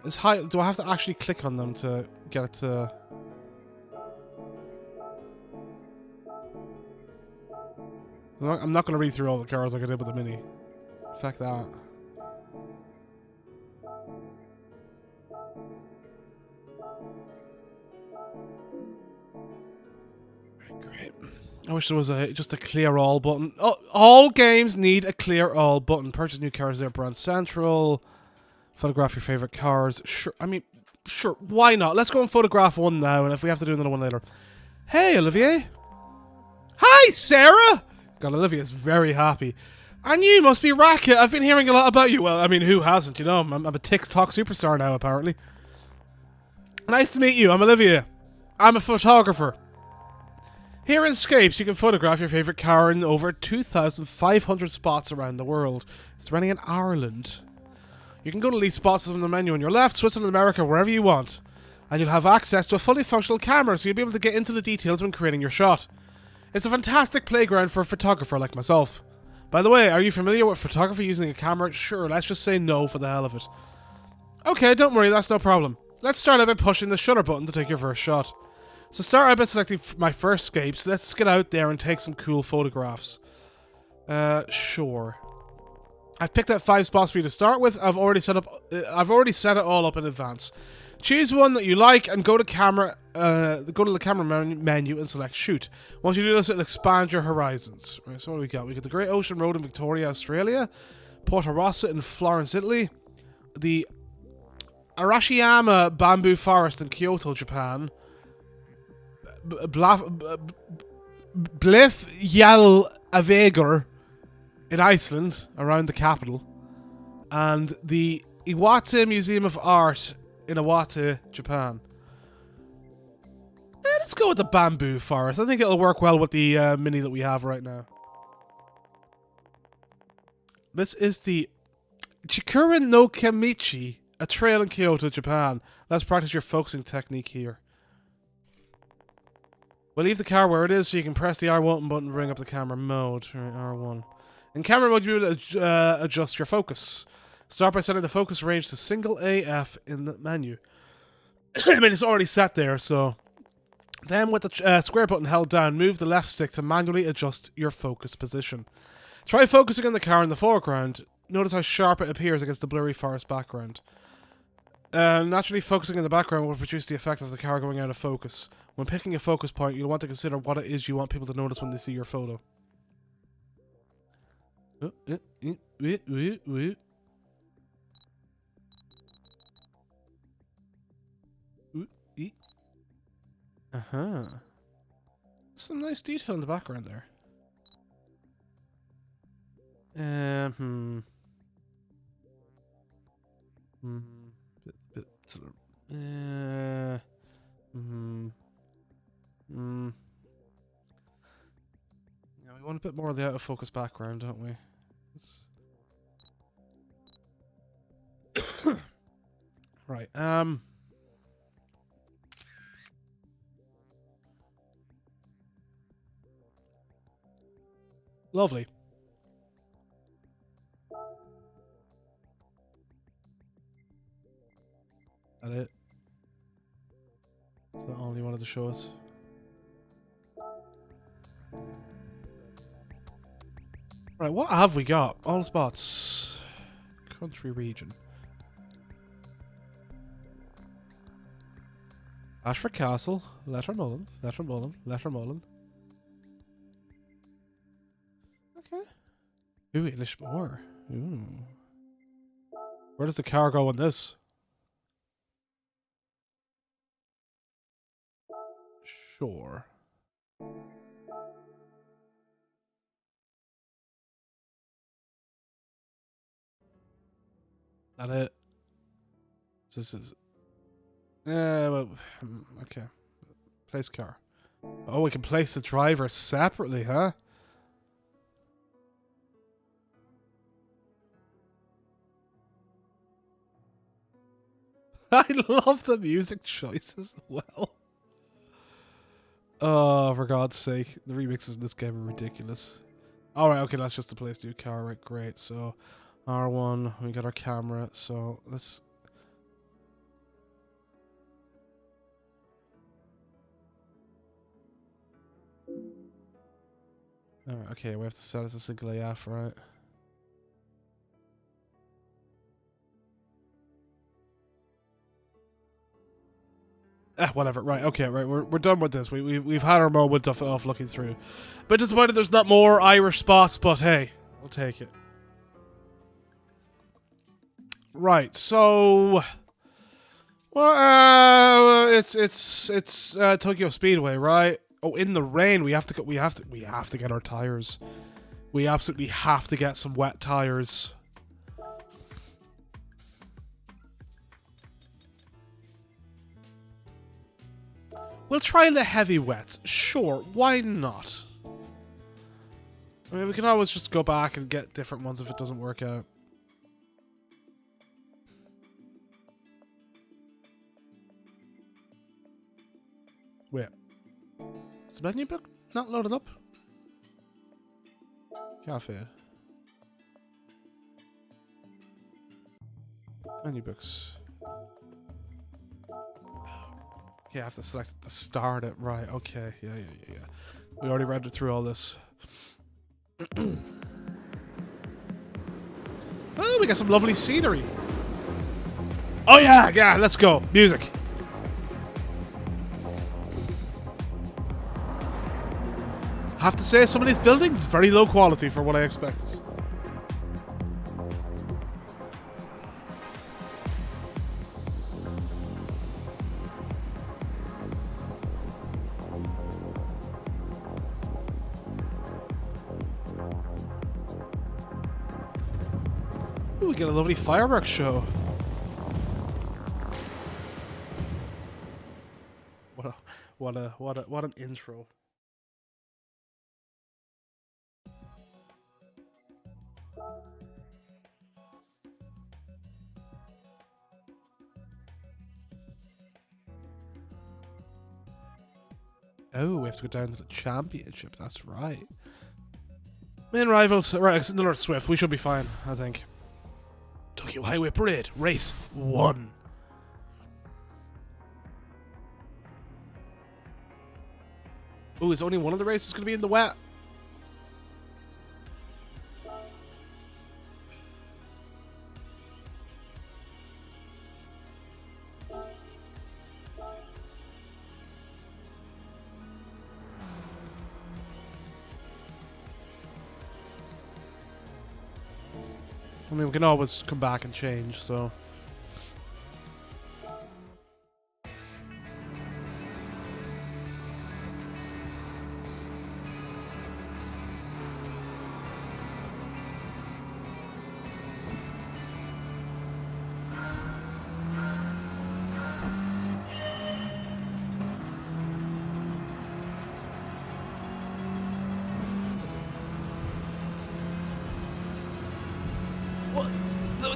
Is high? Do I have to actually click on them to get it to? I'm not going to read through all the cars like I did with the Mini. Fuck that. Great. I wish there was just a clear all button. Oh, all games need a clear all button. Purchase new cars there, Brand Central. Photograph your favorite cars. Sure, I mean, sure, why not? Let's go and photograph one now, and if we have to do another one later. Hey, Olivier. Hi, Sarah. God, Olivia's very happy. And you must be Racket. I've been hearing a lot about you. Well, I mean, who hasn't? You know, I'm a TikTok superstar now, apparently. Nice to meet you. I'm Olivia. I'm a photographer. Here in Scapes, you can photograph your favorite car in over 2,500 spots around the world. It's running in Ireland. You can go to these spots on the menu on your left, Switzerland, America, wherever you want. And you'll have access to a fully functional camera, so you'll be able to get into the details when creating your shot. It's a fantastic playground for a photographer like myself. By the way, are you familiar with photography using a camera? Sure, let's just say no for the hell of it. Okay, don't worry, that's no problem. Let's start out by pushing the shutter button to take your first shot. So start out by selecting my first Scapes. Let's get out there and take some cool photographs. Sure. I've picked out 5 spots for you to start with. I've already set it all up in advance. Choose one that you like and go to the camera menu and select shoot. Once you do this, it'll expand your horizons. Right, so what do we got? We got the Great Ocean Road in Victoria, Australia, Porta Rossa in Florence, Italy, the Arashiyama Bamboo Forest in Kyoto, Japan, Blif Avegur in Iceland, around the capital, and the Iwate Museum of Art in Iwate, Japan. Let's go with the Bamboo Forest. I think it'll work well with the Mini that we have right now. This is the Chikurin no Kamichi, a trail in Kyoto, Japan. Let's practice your focusing technique here. We'll leave the car where it is so you can press the R1 button to bring up the camera mode. Right, R1. In camera mode, you'll be able to adjust your focus. Start by setting the focus range to single AF in the menu. I mean, it's already set there, so... Then, with the square button held down, move the left stick to manually adjust your focus position. Try focusing on the car in the foreground. Notice how sharp it appears against the blurry forest background. Naturally, focusing in the background will produce the effect of the car going out of focus. When picking a focus point, you'll want to consider what it is you want people to notice when they see your photo. Uh-huh. Some nice detail in the background there. Yeah, we want a bit more of the out of focus background, don't we? Right. Lovely. That it? Is that all you wanted to show us? Right, what have we got? All spots. Country region. Ashford Castle, Lettermullen, Lettermullen, Lettermullen. Okay. Ooh, English more. Ooh. Where does the car go on this? Sure. That it? This is... well, okay. Place car. Oh, we can place the driver separately, huh? I love the music choices as well. Oh, for God's sake. The remixes in this game are ridiculous. Alright, okay, that's just the place to do car. Right, great. So, R1, we got our camera. So, let's... Alright, okay, we have to set it to single AF, right? Whatever. Right. Okay. Right. We're done with this. We've had our moment of looking through. But disappointed there's not more Irish spots. But hey, I'll take it. Right. So, well, it's Tokyo Speedway, right? Oh, in the rain. We have to get our tires. We absolutely have to get some wet tires. We'll try the heavy wets. Sure, why not? I mean, we can always just go back and get different ones if it doesn't work out. Wait. Is the menu book not loaded up? Cafe. Menu books. Okay, I have to select it to start it. Right, okay. Yeah. We already read through all this. Oh, we got some lovely scenery. Oh, yeah, let's go. Music. I have to say, some of these buildings, very low quality for what I expected. Ooh, we get a lovely fireworks show. What an intro. Oh, we have to go down to the championship. That's right. Main rivals. Right, it's another Swift. We should be fine, I think. Tokyo Highway Parade. Race 1. Ooh, is only one of the races going to be in the wet? I mean, we can always come back and change, so...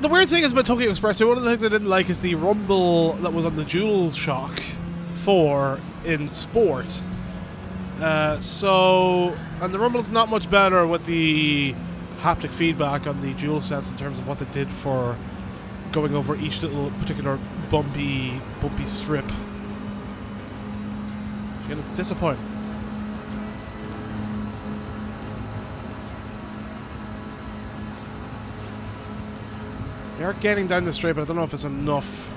The weird thing is about Tokyo Express, one of the things I didn't like is the rumble that was on the DualShock 4 in Sport. And the rumble's not much better with the haptic feedback on the DualSense in terms of what they did for going over each little particular bumpy strip. Again, it's disappointing. They are getting down the straight, but I don't know if it's enough.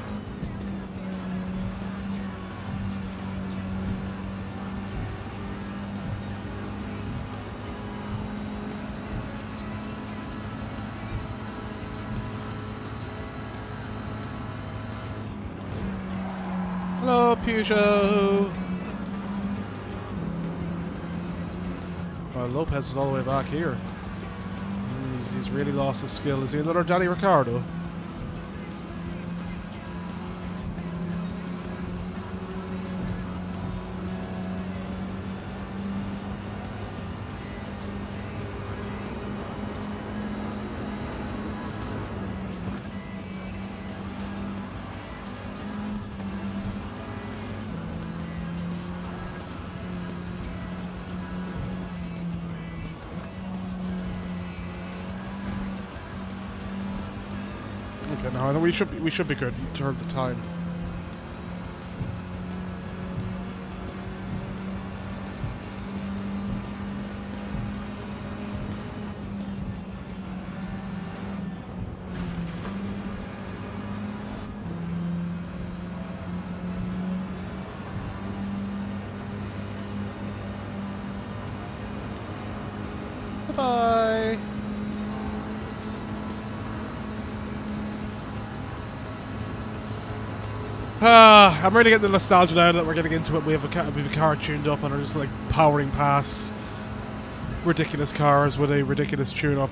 Hello, Peugeot. Well, Lopez is all the way back here. He's really lost his skill. Is he another Danny Ricciardo? Okay, no, I think we should be good in terms of time. Bye. I'm really getting the nostalgia now that we're getting into it. We have a car tuned up and are just like powering past ridiculous cars with a ridiculous tune-up.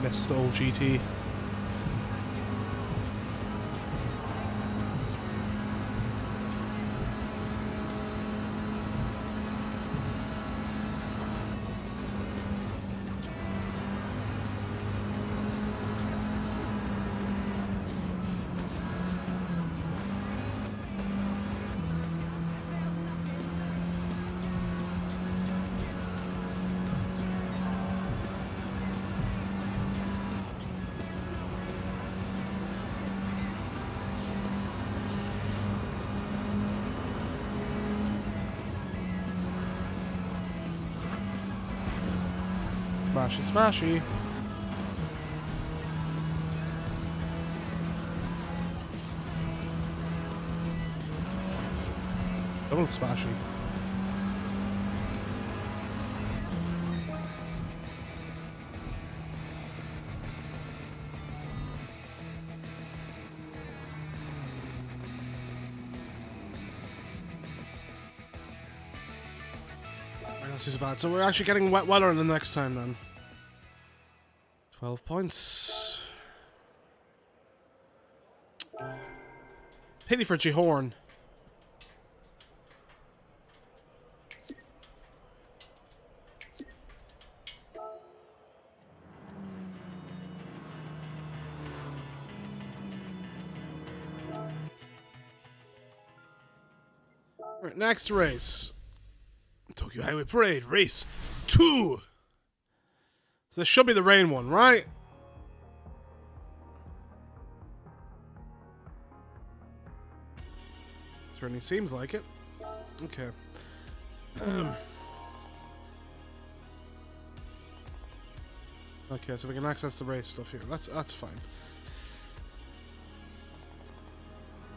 Missed old GT. Smashy, smashy. Double smashy. That's too bad. So we're actually getting wet weather the next time then. 12 points. Pity for Gihorn. Right, next race. Tokyo Highway Parade, race 2. So this should be the rain one, right? Certainly seems like it. Okay. Okay, so we can access the race stuff here. That's fine.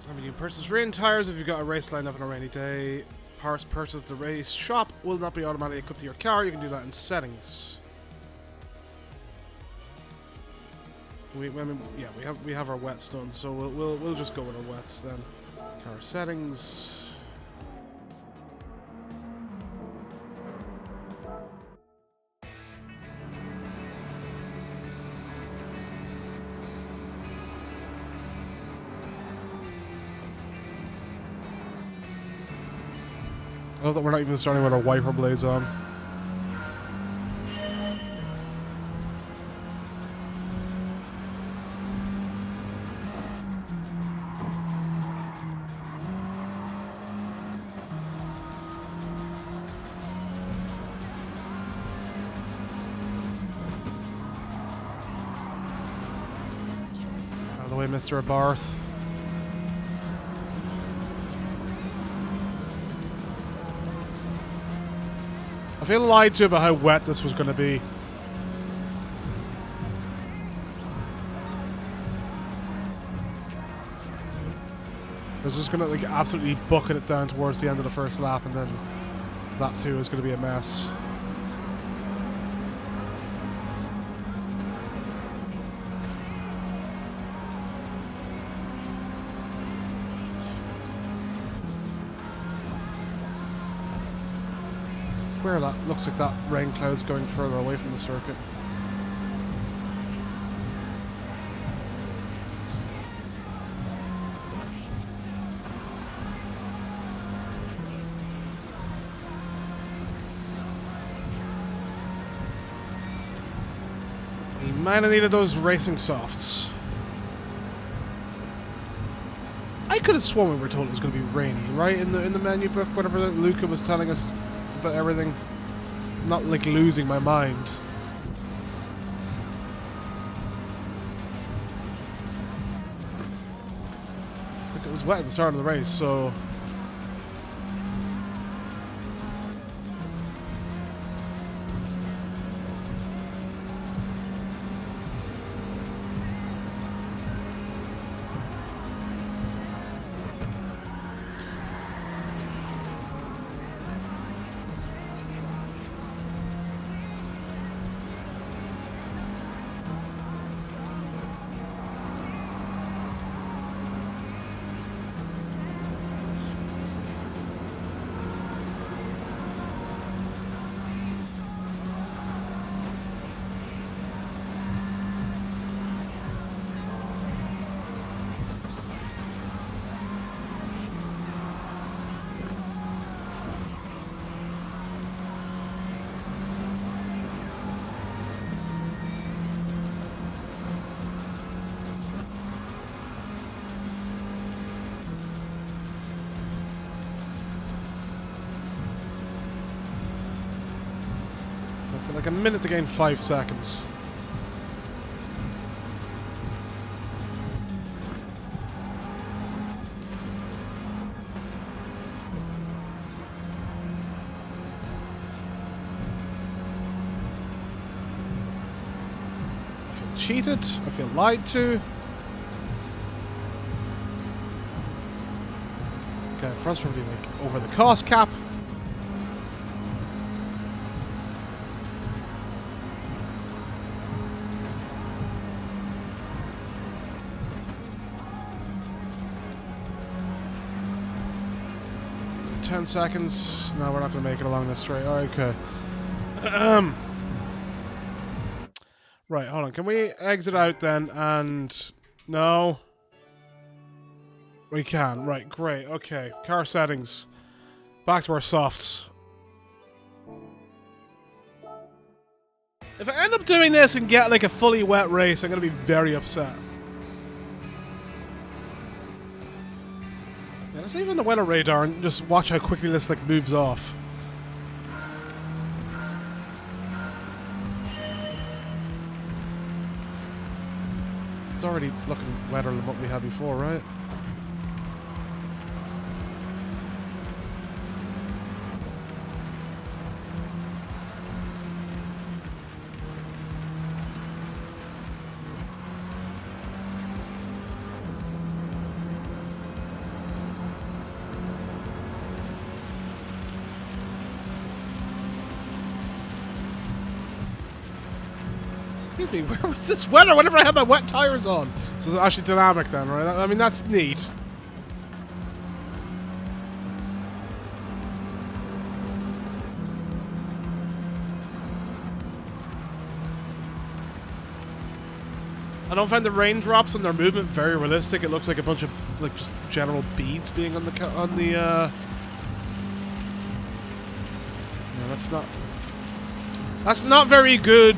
So you purchase rain tires if you've got a race lined up on a rainy day. Parts purchased at the race shop will not be automatically equipped to your car. You can do that in settings. I mean, yeah, we have our wets done, so we'll just go with our wets then. Car settings. I love that we're not even starting with our wiper blades on. Out of the way, Mr. Barth. I feel lied to about how wet this was going to be. I was just going to like absolutely bucket it down towards the end of the first lap, and then that too is going to be a mess. Where that looks like that rain cloud's going further away from the circuit. He might have needed those racing softs. I could have sworn we were told it was going to be rainy, right? In the menu book, whatever Luca was telling us about everything. I'm not like losing my mind. I think it was wet at the start of the race, so like a minute to gain 5 seconds. I feel cheated. I feel lied to. Okay, front's probably like over the cost cap. Seconds. No, we're not going to make it along this straight. All right, okay. Right, hold on. Can we exit out then? And no, we can. Right, great. Okay, car settings. Back to our softs. If I end up doing this and get like a fully wet race, I'm going to be very upset. Let's leave it on the weather radar and just watch how quickly this like moves off. It's already looking wetter than what we had before, right? excuse me, where was this weather whenever I had my wet tires on? So it's actually dynamic then, right? I mean, that's neat. I don't find the raindrops and their movement very realistic. It looks like a bunch of like just general beads being on the yeah, that's not very good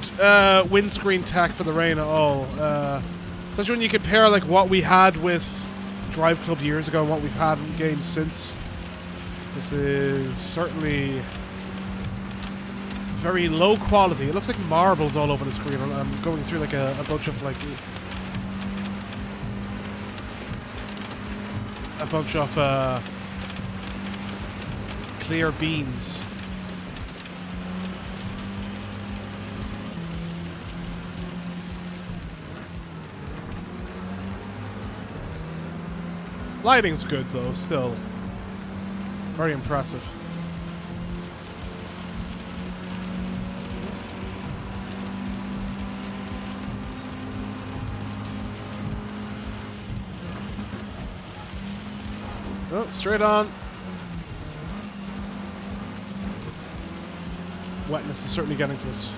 windscreen tech for the rain at all. Especially when you compare like what we had with Drive Club years ago and what we've had in games since. This is certainly very low quality. It looks like marbles all over the screen. I'm going through like a bunch of like clear beans. Lighting's good though, still. Very impressive. Oh, straight on. Wetness is certainly getting to us.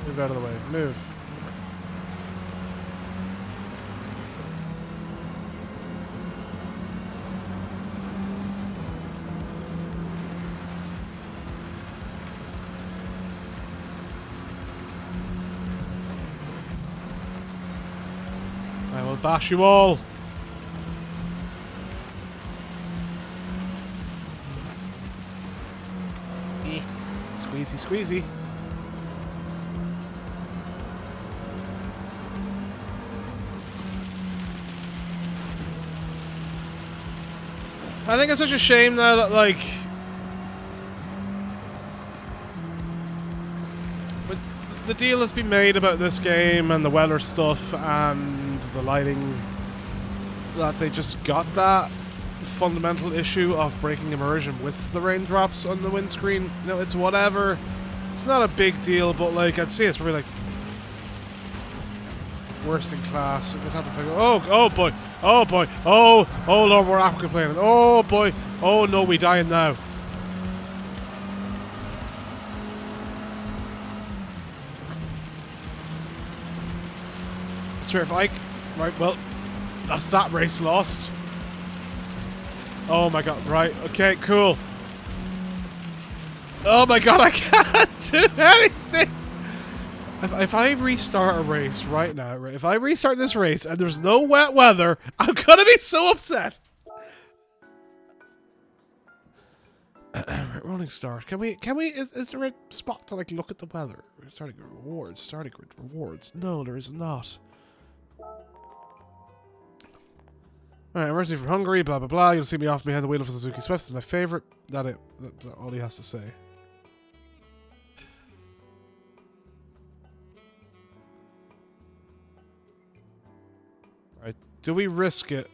Move out of the way. Move. I will bash you all. Squeezy, squeezy. I think it's such a shame now that, like, the deal has been made about this game and the weather stuff and the lighting, that they just got that fundamental issue of breaking immersion with the raindrops on the windscreen. You know, it's whatever. It's not a big deal, but like I'd say it's probably like worst in class. Oh boy, oh boy, oh Lord, we're not complaining. Oh boy, oh no, we dying now. If I... Right, well, that's that race lost. Oh my god, right, okay, cool. Oh my god, I can't do anything! If I restart a race right now, right, if I restart this race and there's no wet weather, I'm gonna be so upset! Right, rolling start. Can we, is there a spot to like look at the weather? Starting grid rewards. No, there is not. Alright, emergency from Hungary, blah blah blah. You'll see me off behind the wheel of Suzuki Swift. It's my favourite. That's all he has to say. Right, do we risk it?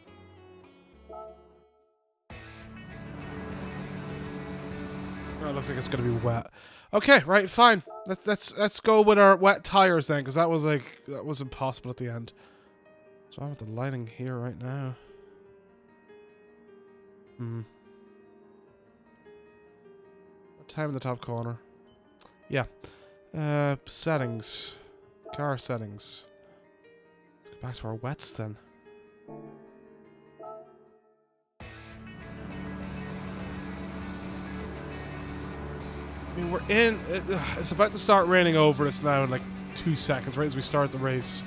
Oh, it looks like it's gonna be wet. Okay, right, fine. Let's go with our wet tires then, because that was impossible at the end. So I'm with the lighting here right now. Time in the top corner. Yeah. Settings. Car settings. Let's go back to our wets then. I mean, we're in... It's about to start raining over us now in like 2 seconds, right as we start the race.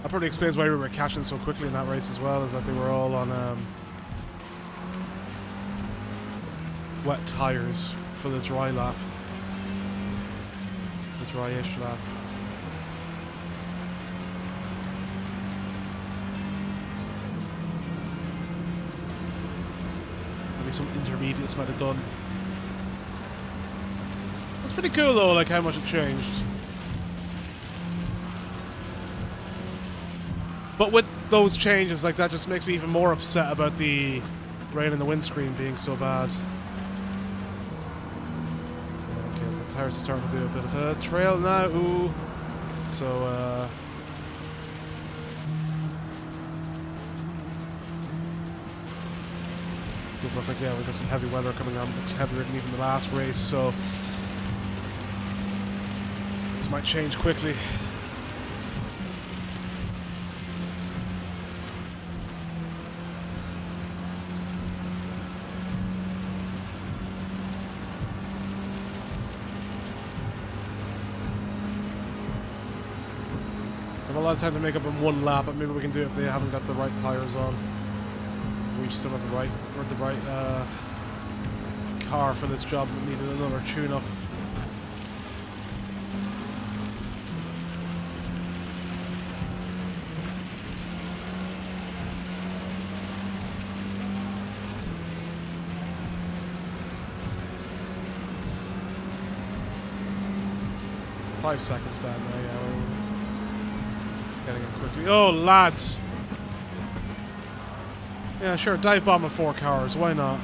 That probably explains why we were catching so quickly in that race as well, is that they were all on wet tires for the dry lap. The dry-ish lap. Maybe some intermediates might have done. That's pretty cool though, like how much it changed. But with those changes, like, that just makes me even more upset about the rain in the windscreen being so bad. Okay, the tires are starting to do a bit of a trail now. Ooh. So, does look like, yeah, we've got some heavy weather coming on. It looks heavier than even the last race, so this might change quickly. I have a lot of time to make up in one lap, but maybe we can do it if they haven't got the right tires on. We just don't have the right car for this job. We needed another tune-up. Five seconds down there, yeah. Getting it quickly. Oh, lads! Yeah, sure, dive bomb of 4 cars, why not?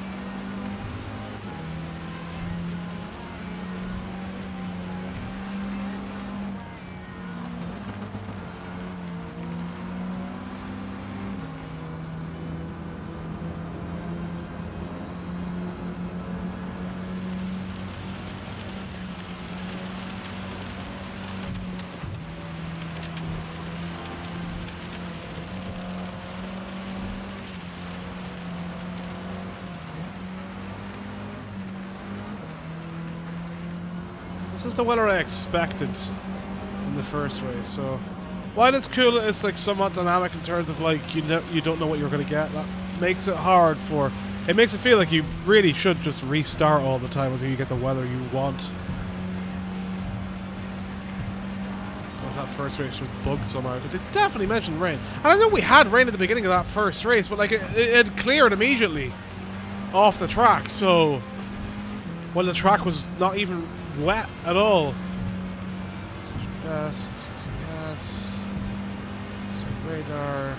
This is the weather I expected in the first race, so while it's cool, it's like somewhat dynamic in terms of like you don't know what you're going to get. That makes it hard for. It makes it feel like you really should just restart all the time until you get the weather you want. Because that first race was bugged somehow, because it definitely mentioned rain. And I know we had rain at the beginning of that first race, but like it cleared immediately off the track. So, well, the track was not even wet at all. Some gas, some radar,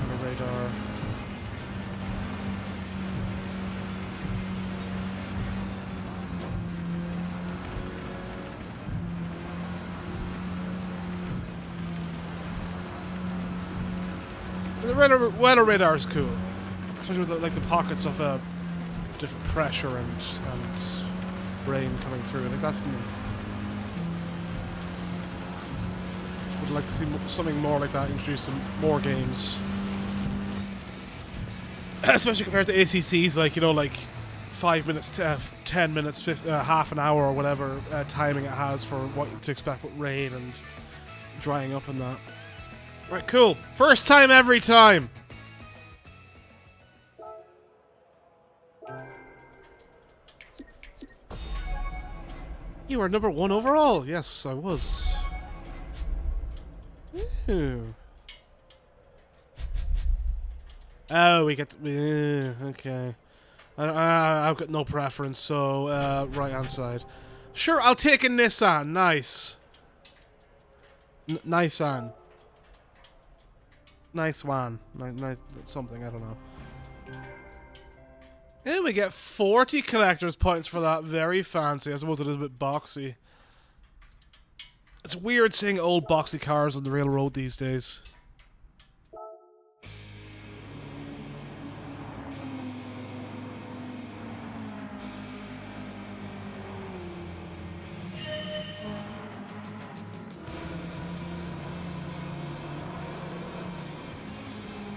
and a radar. The weather radar is cool, especially with like the pockets of different pressure and rain coming through. Like that's new. Would like to see something more like that introduced in more games, especially compared to ACCs. Like, you know, like 5 minutes, 10 minutes, half an hour or whatever timing it has for what to expect with rain and drying up and that. Right, cool. First time every time. You were number 1 overall. Yes, I was. Ooh. Oh, we get... okay. I've got no preference, so right hand side. Sure, I'll take a Nissan. Nice. Nissan. Nice one. Nice something, I don't know. And we get 40 collector's points for that. Very fancy. I suppose it is a bit boxy. It's weird seeing old boxy cars on the real road these days.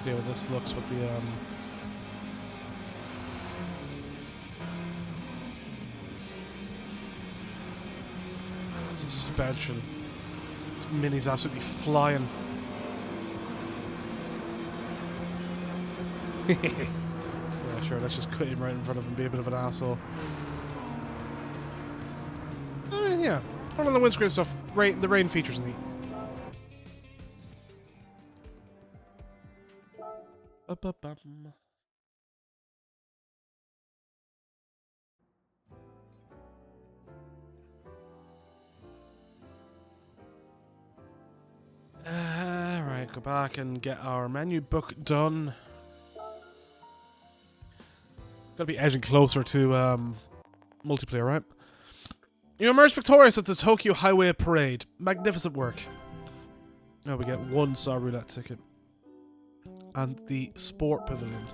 See how this looks with the suspension. This Mini's absolutely flying. Yeah, sure, let's just cut him right in front of him, be a bit of an asshole. I mean, yeah. One of the windscreen stuff, the rain features neat. Right. Right, go back and get our menu book done. Gotta be edging closer to multiplayer, right? You emerged victorious at the Tokyo Highway Parade. Magnificent work. Now we get 1 star roulette ticket. And the Sport Pavilion.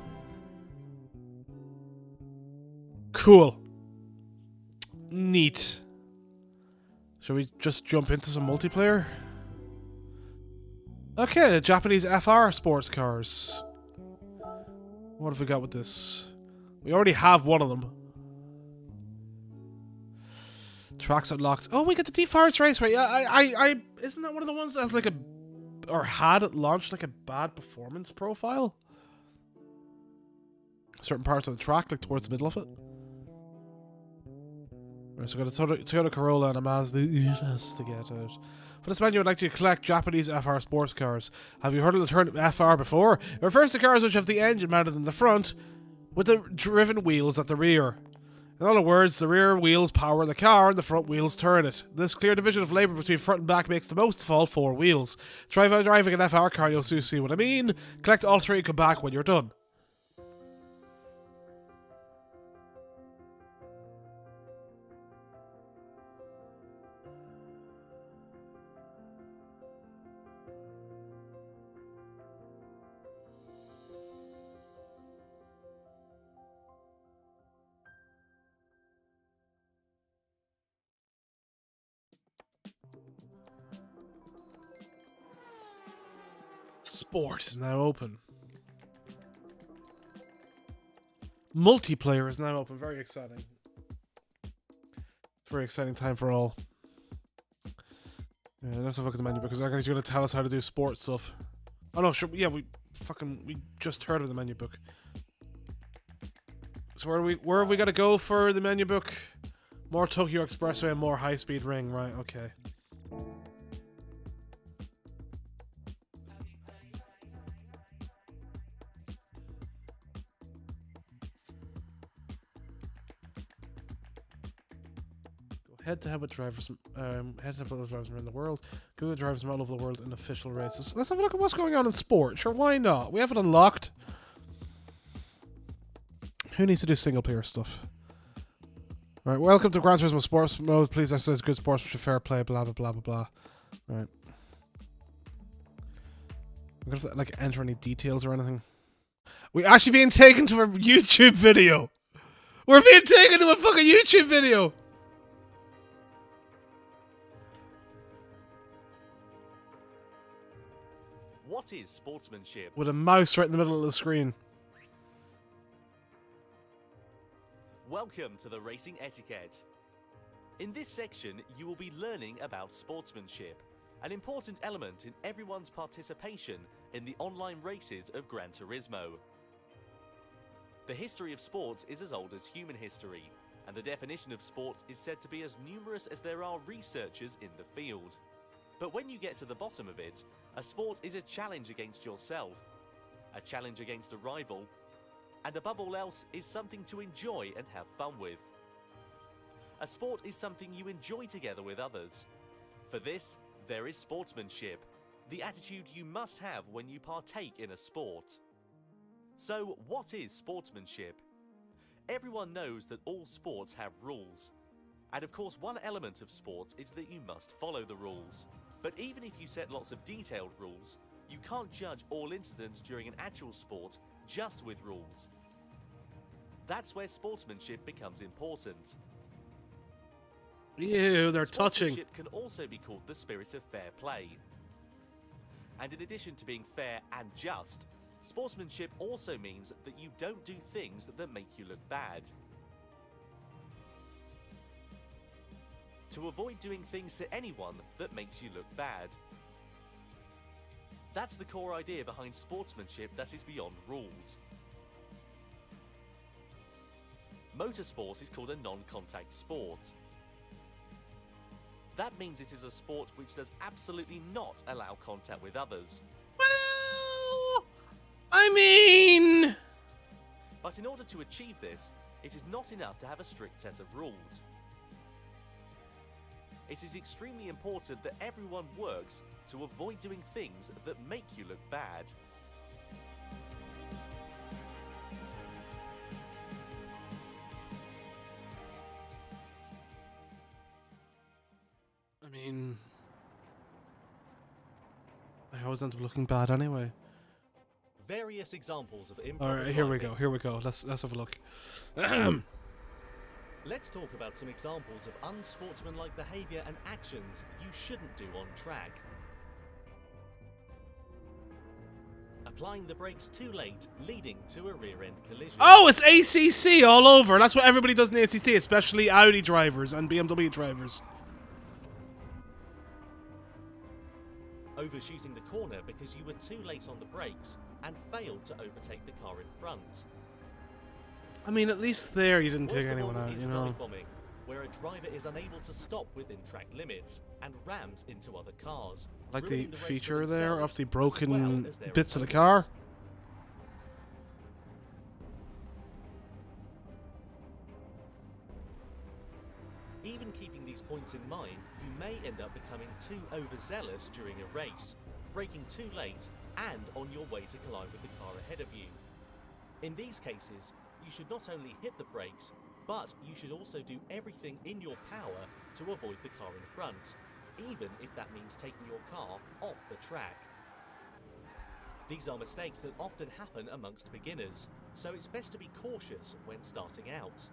Cool. Neat. Shall we just jump into some multiplayer? Okay, the Japanese FR sports cars. What have we got with this? We already have one of them. Tracks unlocked. Oh, we get the Deforest Raceway. I isn't that one of the ones that has like a, or had it launched like a bad performance profile? Certain parts of the track, like towards the middle of it. Right, so we got a Toyota Corolla and a Mazda ES to get out. For this menu, I'd like you to collect Japanese FR sports cars. Have you heard of the term FR before? It refers to cars which have the engine mounted in the front, with the driven wheels at the rear. In other words, the rear wheels power the car and the front wheels turn it. This clear division of labour between front and back makes the most of all 4 wheels. Try driving an FR car, you'll soon see what I mean. Collect all 3 and come back when you're done. Sport is now open. Multiplayer is now open. Very exciting. It's a very exciting time for all. Yeah, let's have a look at the menu because they're going to tell us how to do sports stuff. Oh no, sure. Yeah, we just heard of the menu book. So where have we got to go for the menu book? More Tokyo Expressway and more high speed ring. Right. Okay. Head-to-head with drivers, head-to-head with drivers around the world. Google drivers from all over the world in official races. Let's have a look at what's going on in sport. Sure, why not? We have it unlocked. Who needs to do single-player stuff? Right, welcome to Gran Turismo Sports Mode. Please exercise good sportsmanship, fair play, blah, blah, blah, blah, blah. Right. I'm going to have to, like, enter any details or anything. We actually being taken to a YouTube video. We're being taken to a fucking YouTube video. What is sportsmanship? With a mouse right in the middle of the screen. Welcome to the Racing Etiquette. In this section, you will be learning about sportsmanship, an important element in everyone's participation in the online races of Gran Turismo. The history of sports is as old as human history, and the definition of sports is said to be as numerous as there are researchers in the field. But when you get to the bottom of it, a sport is a challenge against yourself, a challenge against a rival, and above all else is something to enjoy and have fun with. A sport is something you enjoy together with others. For this, there is sportsmanship, the attitude you must have when you partake in a sport. So, what is sportsmanship? Everyone knows that all sports have rules. And of course, one element of sports is that you must follow the rules. But even if you set lots of detailed rules, you can't judge all incidents during an actual sport just with rules. That's where sportsmanship becomes important. Ew, they're touching. Sportsmanship can also be called the spirit of fair play. And in addition to being fair and just, sportsmanship also means that you don't do things that make you look bad. To avoid doing things to anyone that makes you look bad. That's the core idea behind sportsmanship that is beyond rules. Motorsport is called a non-contact sport. That means it is a sport which does absolutely not allow contact with others. Well, I mean... But in order to achieve this, it is not enough to have a strict set of rules. It is extremely important that everyone works to avoid doing things that make you look bad. I mean, I always end up looking bad anyway. Various examples of improper Alright, here we go, here we go. Let's have a look. Let's talk about some examples of unsportsmanlike behaviour and actions you shouldn't do on track. Applying the brakes too late, leading to a rear-end collision. Oh, it's ACC all over. That's what everybody does in the ACC, especially Audi drivers and BMW drivers. Overshooting the corner because you were too late on the brakes and failed to overtake the car in front. I mean, at least there you didn't take Worst of anyone all out, is you know. dive bombing, where a driver is unable to stop within track limits and rams into other cars. Like the ruining race for feature there themselves of the as broken well as their bits of the opponents. car. Even keeping these points in mind, you may end up becoming too overzealous during a race, braking too late and on your way to collide with the car ahead of you. In these cases, you should not only hit the brakes, but you should also do everything in your power to avoid the car in front, even if that means taking your car off the track. These are mistakes that often happen amongst beginners, so it's best to be cautious when starting out.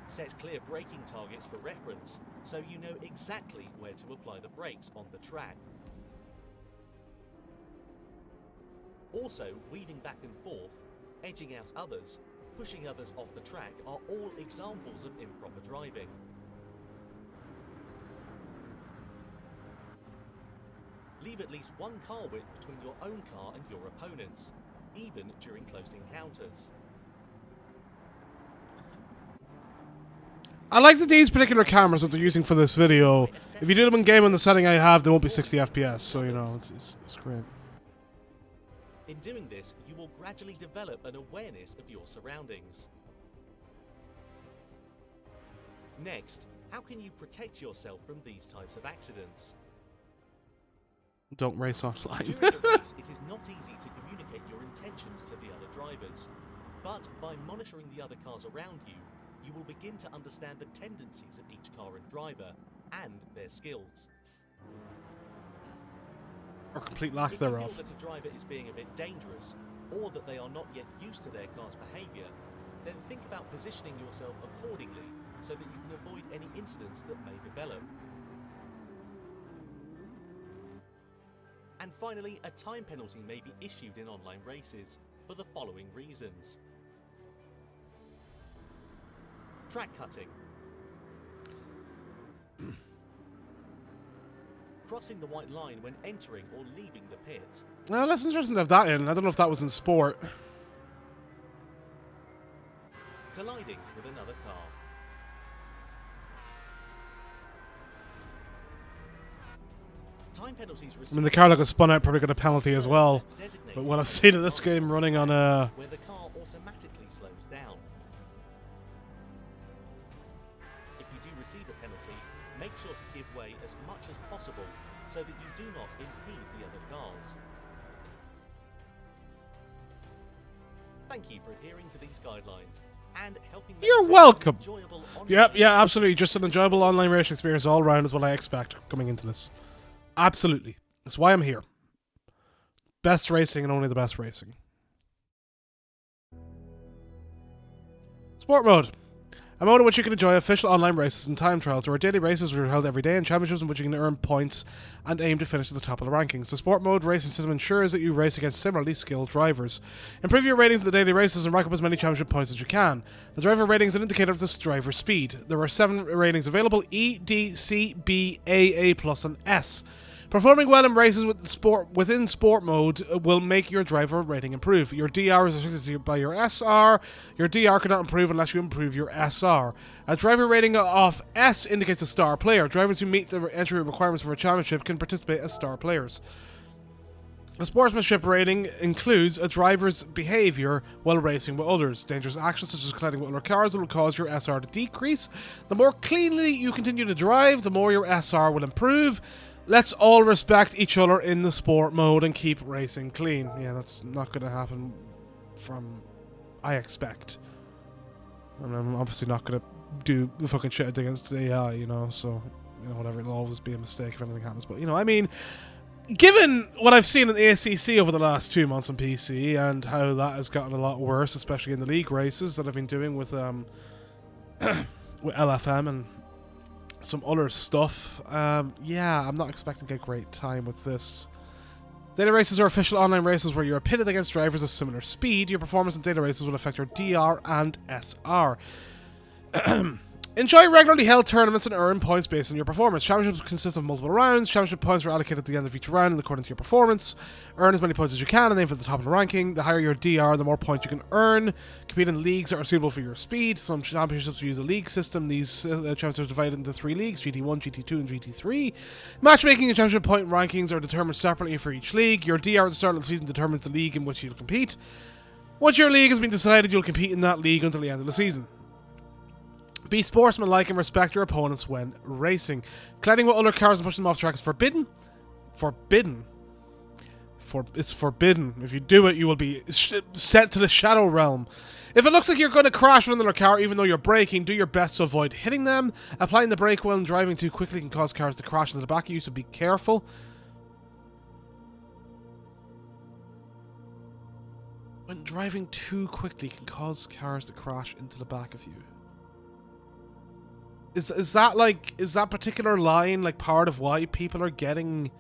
Set clear braking targets for reference, so you know exactly where to apply the brakes on the track. Also, weaving back and forth, edging out others, pushing others off the track are all examples of improper driving. Leave at least one car width between your own car and your opponent's, even during close encounters. I like that these particular cameras that they're using for this video, if you do them in game on the setting I have, they won't be 60 FPS, so you know, it's great. In doing this, you will gradually develop an awareness of your surroundings. Next, how can you protect yourself from these types of accidents? Don't race online. During a race, it is not easy to communicate your intentions to the other drivers, but by monitoring the other cars around you, you will begin to understand the tendencies of each car and driver, and their skills. Or complete lack If you thereof. feel that a driver is being a bit dangerous, or that they are not yet used to their car's behaviour, then think about positioning yourself accordingly so that you can avoid any incidents that may develop. And finally, a time penalty may be issued in online races for the following reasons. Track cutting. Crossing the white line when entering or leaving the pit. Well, that's interesting to have that in. I don't know if that was in sport. Colliding with another car. Time penalties I mean, the car that got spun out probably got a penalty as well. But what I've seen in this game running on where the car automatically slows down. If you do receive a penalty, make sure to give way as much as possible so that you do not impede the other cars. Thank you for adhering to these guidelines and helping me You're to welcome. an enjoyable online Yep, yeah, absolutely. Just an enjoyable online racing experience all around is what I expect coming into this. Absolutely. That's why I'm here. Best racing and only the best racing. Sport mode. A mode in which you can enjoy official online races and time trials. There are daily races which are held every day and championships in which you can earn points and aim to finish at the top of the rankings. The sport mode racing system ensures that you race against similarly skilled drivers. Improve your ratings in the daily races and rack up as many championship points as you can. The driver rating is an indicator of the driver's speed. There are 7 ratings available: E, D, C, B, A+, and S. Performing well in races within sport mode will make your driver rating improve. Your DR is restricted by your SR. Your DR cannot improve unless you improve your SR. A driver rating of S indicates a star player. Drivers who meet the entry requirements for a championship can participate as star players. A sportsmanship rating includes a driver's behaviour while racing with others. Dangerous actions such as colliding with other cars will cause your SR to decrease. The more cleanly you continue to drive, the more your SR will improve. Let's all respect each other in the sport mode and keep racing clean. Yeah, that's not going to happen from... I expect. And I'm obviously not going to do the fucking shit against AI, you know, so... You know, whatever, it'll always be a mistake if anything happens. But, you know, I mean... Given what I've seen in the ACC over the last 2 months on PC and how that has gotten a lot worse, especially in the league races that I've been doing with with LFM and some other stuff, yeah, I'm not expecting a great time with this. Data races are official online races where you're pitted against drivers of similar speed. Your performance in data races will affect your DR and SR. Enjoy regularly held tournaments and earn points based on your performance. Championships consist of multiple rounds. Championship points are allocated at the end of each round according to your performance. Earn as many points as you can and aim for the top of the ranking. The higher your DR, the more points you can earn. Compete in leagues that are suitable for your speed. Some championships use a league system. These championships are divided into 3 leagues, GT1, GT2, and GT3. Matchmaking and championship point rankings are determined separately for each league. Your DR at the start of the season determines the league in which you'll compete. Once your league has been decided, you'll compete in that league until the end of the season. Be sportsmanlike and respect your opponents when racing. Colliding with other cars and pushing them off track is forbidden. Forbidden. It's forbidden. If you do it, you will be sent to the shadow realm. If it looks like you're going to crash with another car, even though you're braking, do your best to avoid hitting them. Applying the brake wheel and driving too quickly can cause cars to crash into the back of you, so be careful. When driving too quickly can cause cars to crash into the back of you. Is that particular line like part of why people are getting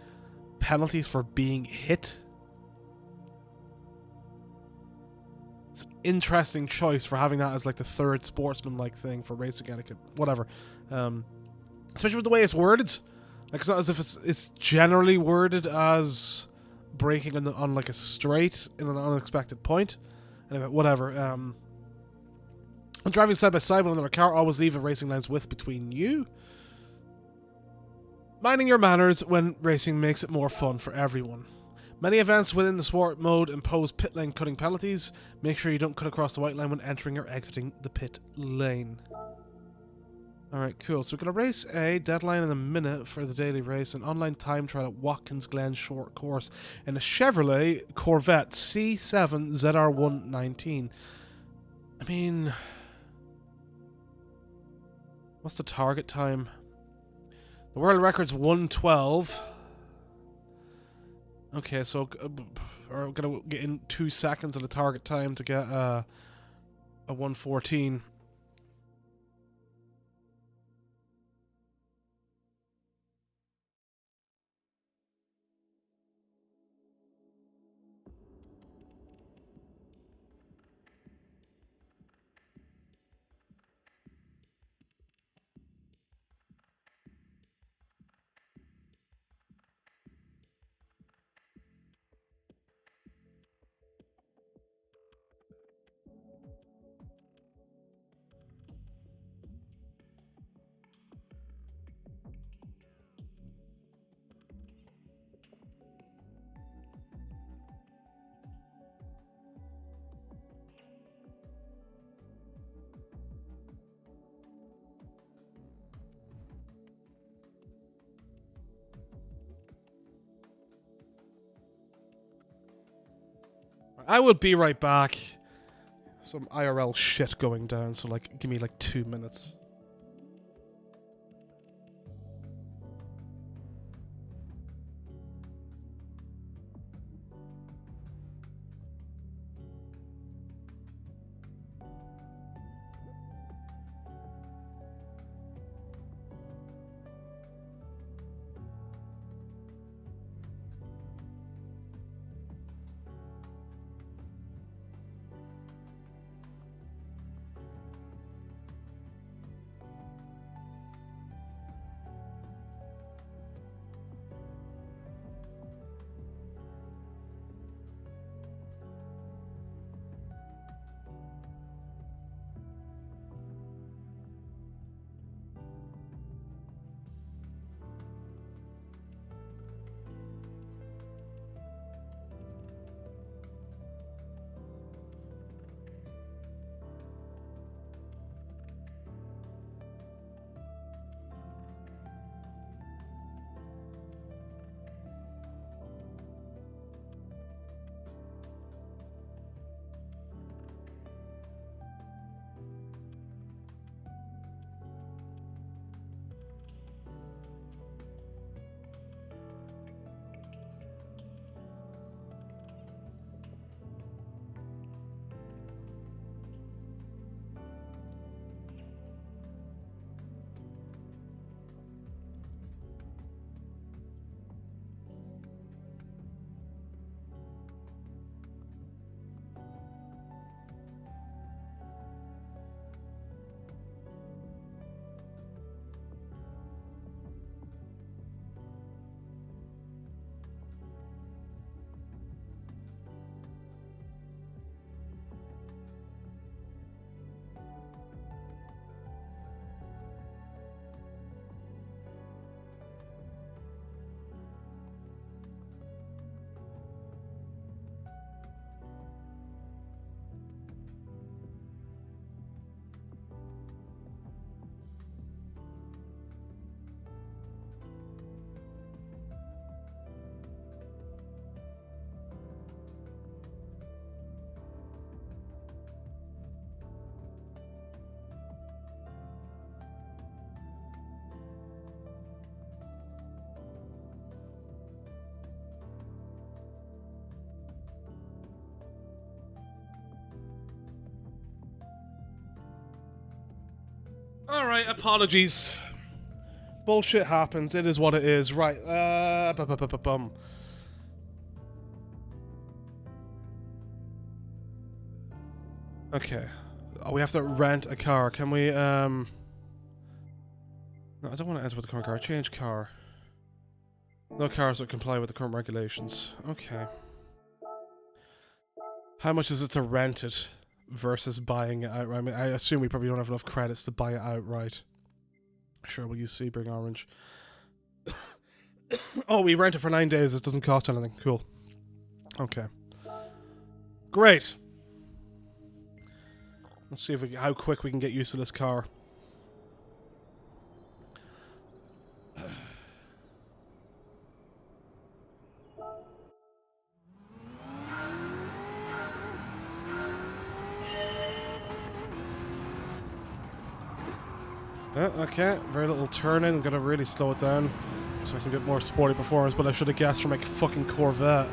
penalties for being hit? It's an interesting choice for having that as like the third sportsman-like thing for racing etiquette. Whatever. Especially with the way it's worded. Like, it's not as if it's generally worded as braking on like a straight in an unexpected point. Anyway, whatever. When driving side by side with another car, always leave a racing line's width between you. Minding your manners when racing makes it more fun for everyone. Many events within the sport mode impose pit lane cutting penalties. Make sure you don't cut across the white line when entering or exiting the pit lane. Alright, cool. So we're going to race a deadline in a minute for the daily race, an online time trial at Watkins Glen short course in a Chevrolet Corvette C7 ZR119. I mean... What's the target time? The world record's 1:12. Okay, so we're gonna get in 2 seconds of the target time to get a 1:14. I will be right back. Some IRL shit going down, so like, give me like 2 minutes. Alright, apologies. Bullshit happens. It is what it is. Right. Bum. Okay. Oh, we have to rent a car. Can we, No, I don't want to enter with the current car. Change car. No cars that comply with the current regulations. Okay. How much is it to rent it versus buying it outright? I mean, I assume we probably don't have enough credits to buy it outright. Sure, we'll use Sebring Orange. Oh, we rent it for 9 days. It doesn't cost anything. Cool. Okay. Great. Let's see if how quick we can get used to this car. Okay, very little turning. I'm gonna really slow it down so I can get more sporty performance, but I should have guessed from like a fucking Corvette.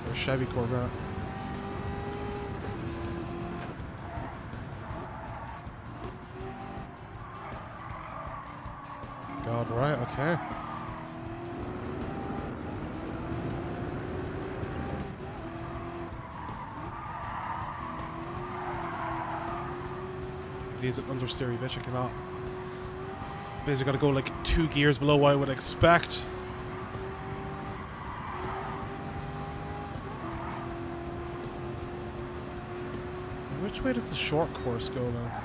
Or a Chevy Corvette. God, right, okay. These understeery bitch, I cannot. Basically gotta go like 2 gears below what I would expect. Which way does the short course go now?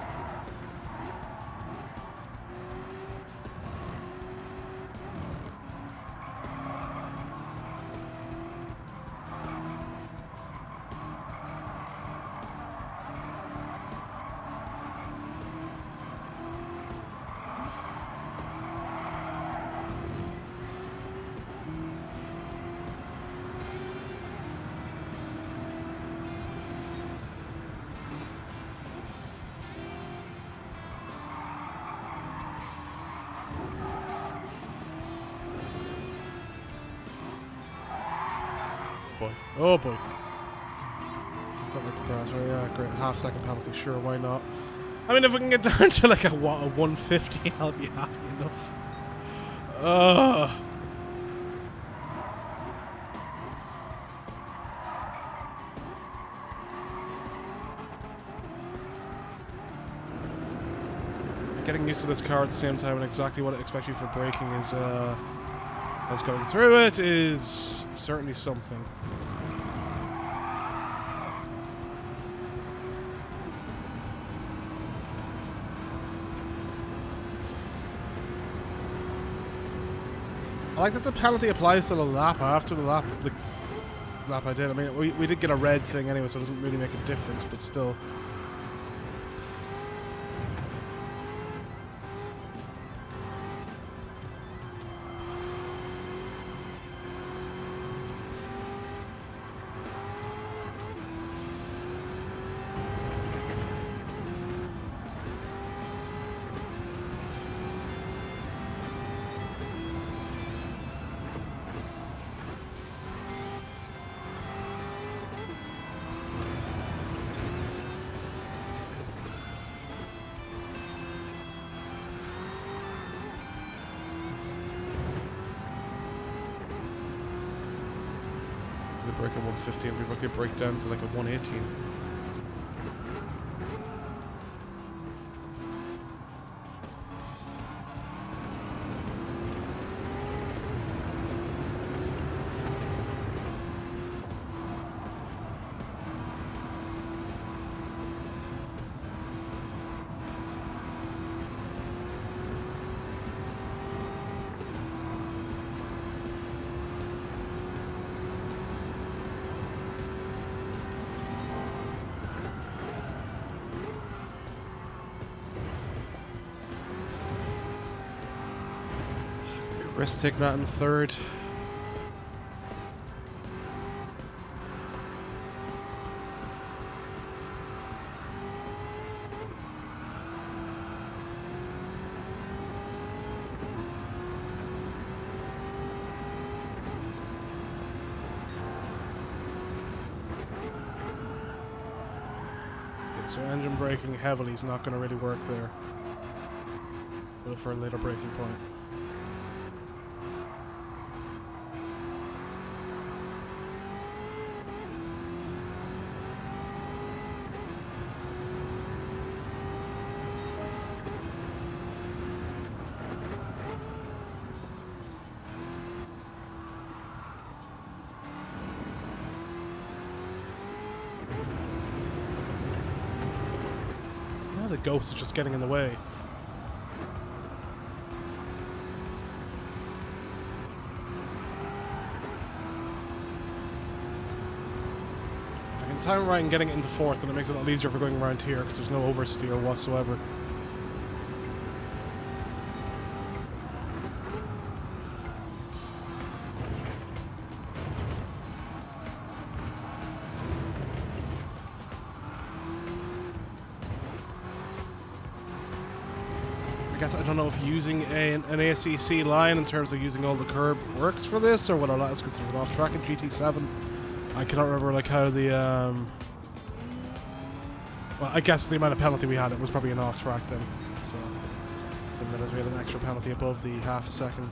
Boy. Oh boy. Just don't like the grass, right? Yeah, great. Half-second penalty, sure, why not? I mean, if we can get down to like a 150, I'll be happy enough. Getting used to this car at the same time and exactly what I expect you for braking is, as going through it is certainly something. I like that the penalty applies to the lap after the lap I did. I mean, we did get a red thing anyway, so it doesn't really make a difference, but still. Brake at 115, we could break down to like a 118. Risk taking that in third. So engine braking heavily is not going to really work there. But for a later braking point. The ghost is just getting in the way. I can time it right and getting it into fourth, and it makes it a lot easier for going around here because there's no oversteer whatsoever. I don't know if using an ACC line in terms of using all the curb works for this, or whether that is considered off track in GT7. I cannot remember like how the well, I guess the amount of penalty we had, it was probably an off track then. So didn't realize we had an extra penalty above the half a second.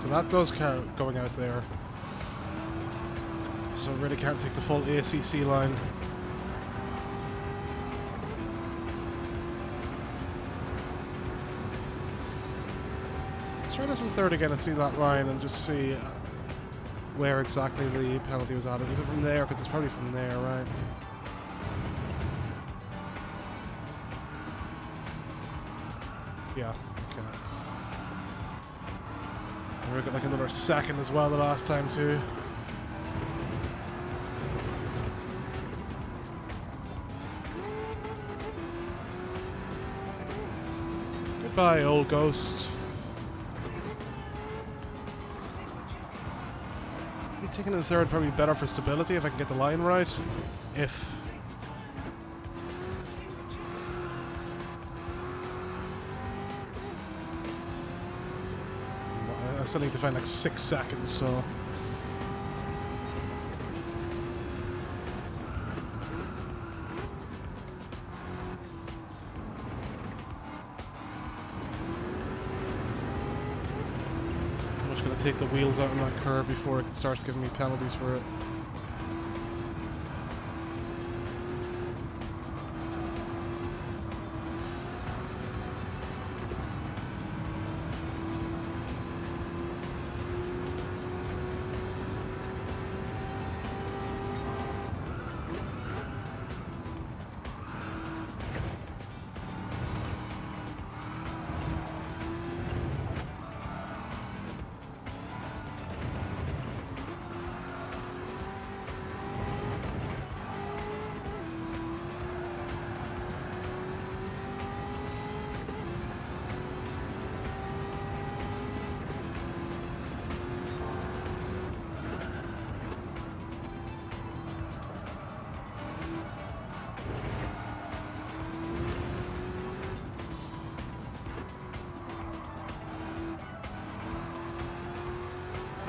So that does count going out there. So really can't take the full ACC line. Let's try this in third again and see that line and just see where exactly the penalty was added. Is it from there? Because it's probably from there, right? Yeah, okay. We got like another second as well the last time too. Goodbye, old ghost. I think taking it in third probably better for stability if I can get the line right. If I still need to find like 6 seconds, so I'm just gonna take the wheels out on that curve before it starts giving me penalties for it.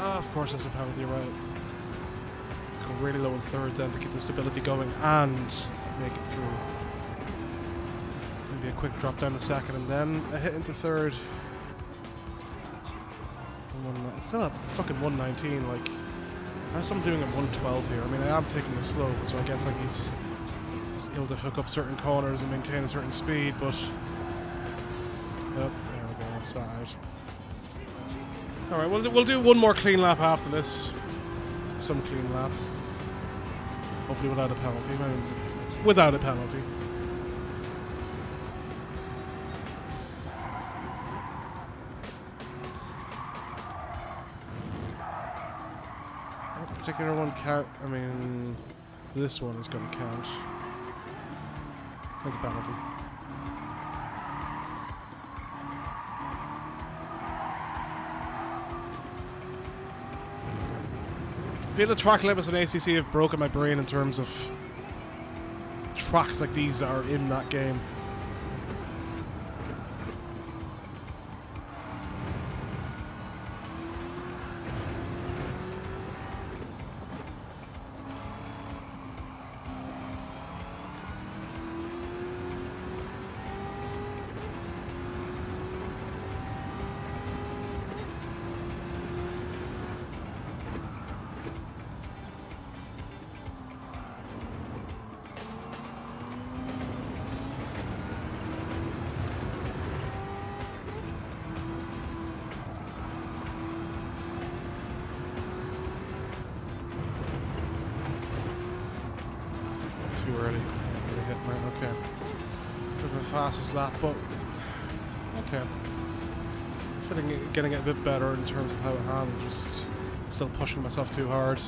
Of course that's a penalty, right. Let's go really low in third then to keep the stability going and make it through. Maybe a quick drop down to second and then a hit into third. It's still at fucking 119, like, how's I'm doing at 112 here? I mean, I am taking it slow, so I guess like he's able to hook up certain corners and maintain a certain speed, but yep, there we go, that's that out. Alright, we'll do one more clean lap after this. Some clean lap. Hopefully without a penalty. I mean, without a penalty. That particular one count. I mean, this one is going to count as a penalty. I feel the track limits in ACC have broken my brain in terms of tracks like these that are in that game. Too early. Really hit my, okay. Not the fastest lap, but okay. Getting it a bit better in terms of how it handles. Just still pushing myself too hard.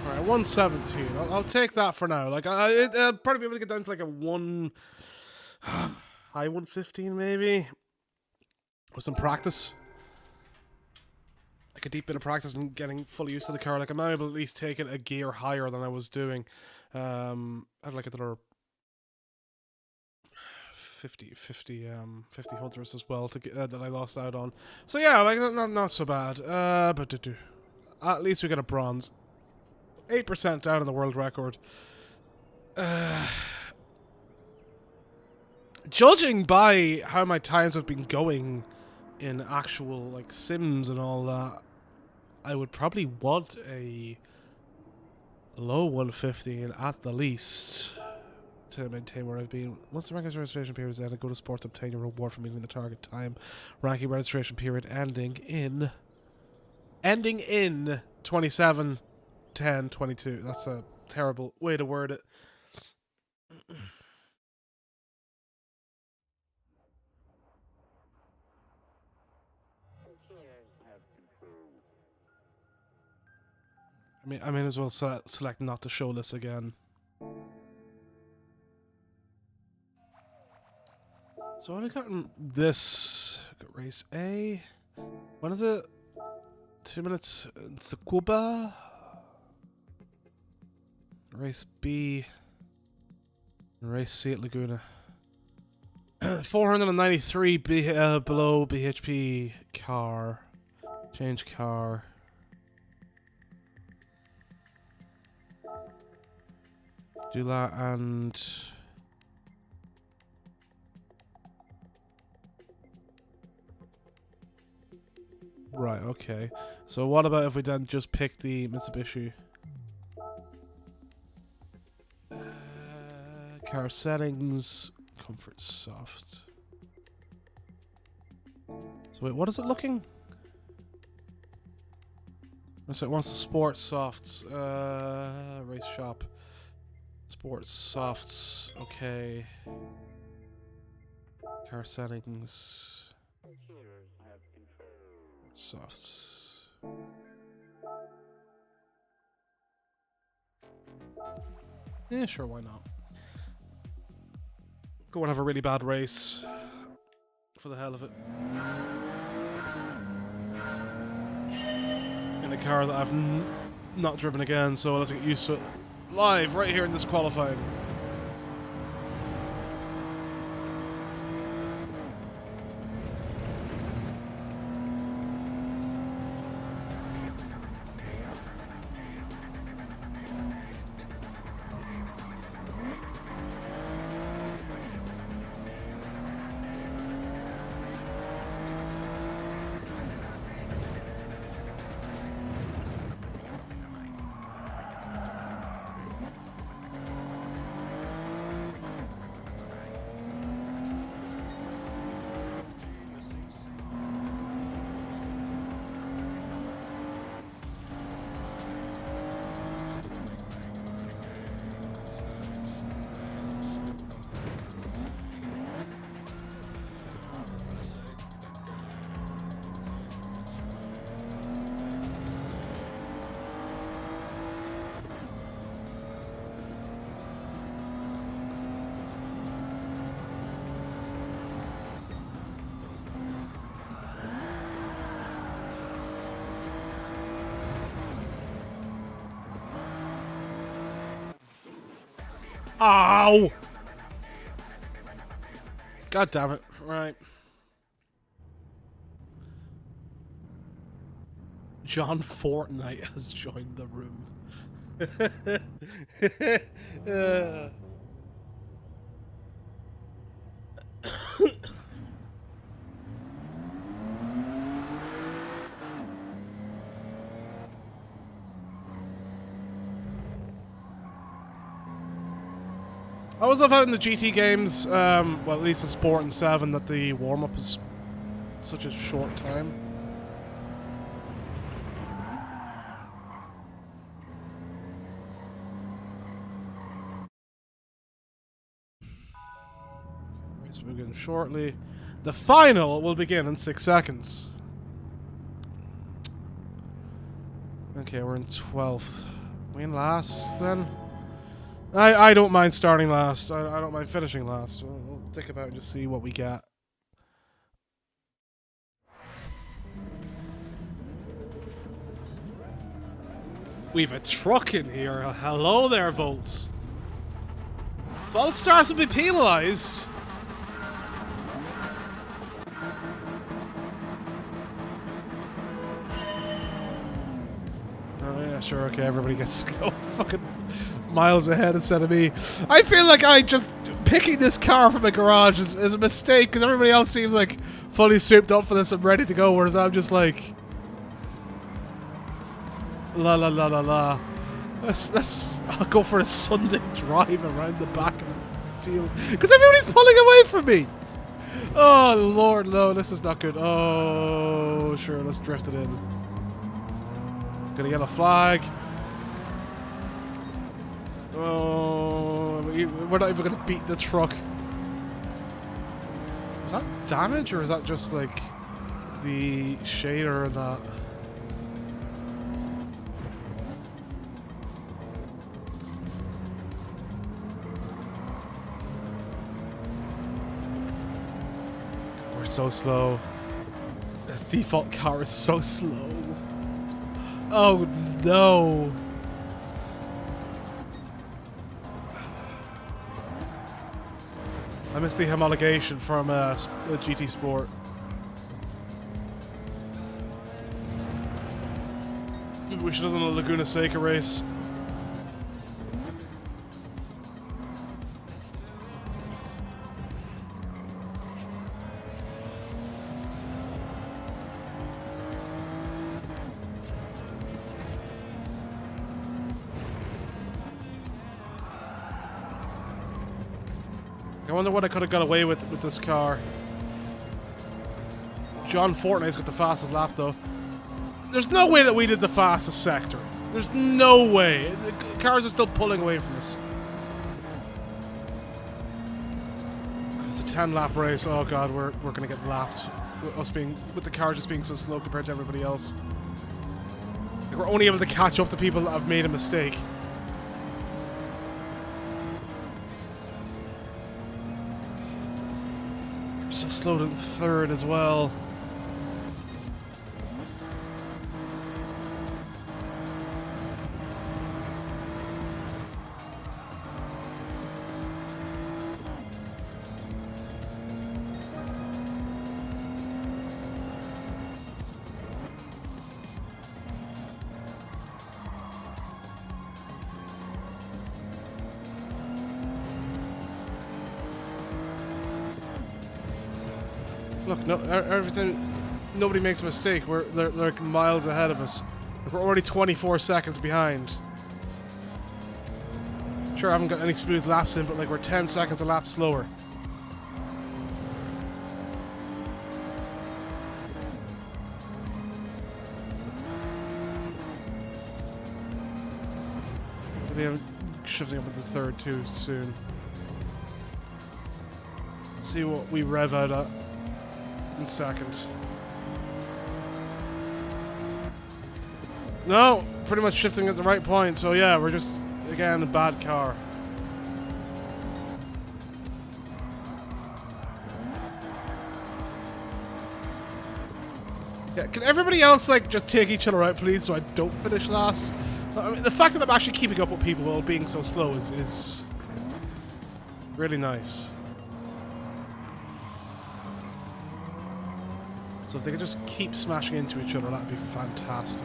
Alright, 117. I'll take that for now. Like, I'll probably be able to get down to like a high 115 maybe. With some practice. Like a deep bit of practice and getting fully used to the car. Like, I'm now able to at least take it a gear higher than I was doing. I had like another 50 hunters as well to get, that I lost out on. So yeah, like not so bad. But at least we got a bronze. 8% down in the world record. Judging by how my times have been going in actual like sims and all that, I would probably want a low 115 at the least to maintain where I've been. Once the ranking registration period is ended, go to sport to obtain your reward for meeting the target time. Ranking registration period ending in 27 10 22. That's a terrible way to word it. I may as well select not to show this again. So I've gotten this. Got race A. When is it? 2 minutes. Tsukuba. Race B. And race C at Laguna. 493 below BHP car. Change car. Do that and... Right, okay. So what about if we then just pick the Mitsubishi? Car settings, comfort soft. So wait, what is it looking? So it wants the sports softs. Race shop. Sports softs. Okay. Car settings. Softs. Yeah, sure, why not? Go and have a really bad race. For the hell of it. In a car that I've not driven again, so let's get used to it. Live, right here in this qualifying. Ow! God damn it. Right. John Fortnite has joined the room. I always love how in the GT games, well, at least in Sport and 7, that the warm-up is such a short time. Race will begin shortly. The final will begin in 6 seconds. Okay, we're in 12th. We in last, then? I don't mind starting last. I don't mind finishing last. We'll think about it and just see what we get. We've a truck in here. Hello there, Volts. False starts will be penalised. Oh yeah, sure, okay, everybody gets to go fucking miles ahead instead of me. I feel like I just picking this car from a garage is a mistake because everybody else seems like fully souped up for this and ready to go, whereas I'm just like la la la la la. I'll go for a Sunday drive around the back of the field because everybody's pulling away from me. Oh Lord, no, this is not good. Oh sure, let's drift it in. Gonna get a flag. Oh, we're not even gonna beat the truck. Is that damage or is that just like the shader and that? We're so slow. This default car is so slow. Oh no. I missed the homologation from GT Sport. We should have done a Laguna Seca race. I wonder what I could have got away with this car. John Fortnite's got the fastest lap though. There's no way that we did the fastest sector. There's no way. The cars are still pulling away from us. It's a 10-lap race. Oh god, we're gonna get lapped. With the car just being so slow compared to everybody else. Like, we're only able to catch up to people that have made a mistake. So slowed in third as well. Look, no, everything. Nobody makes a mistake. They're like miles ahead of us. We're already 24 seconds behind. Sure, I haven't got any smooth laps in, but like we're 10 seconds a lap slower. Maybe I'm shifting up into third too soon. Let's see what we rev out at in second. No, pretty much shifting at the right point. So yeah, we're just again a bad car. Yeah, can everybody else like just take each other out, please, so I don't finish last? I mean, the fact that I'm actually keeping up with people while being so slow is really nice. So if they could just keep smashing into each other, that'd be fantastic.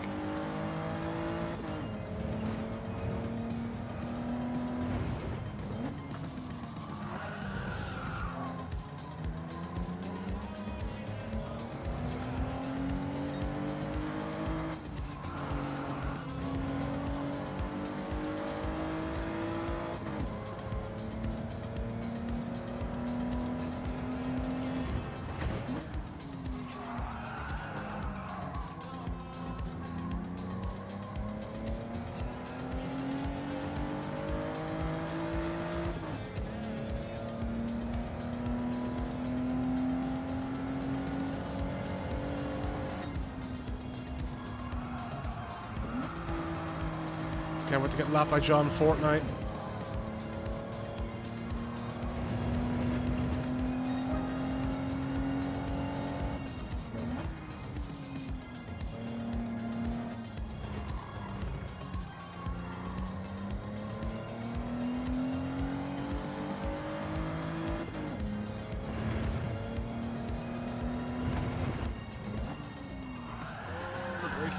Can't wait to get lapped by John Fortnite.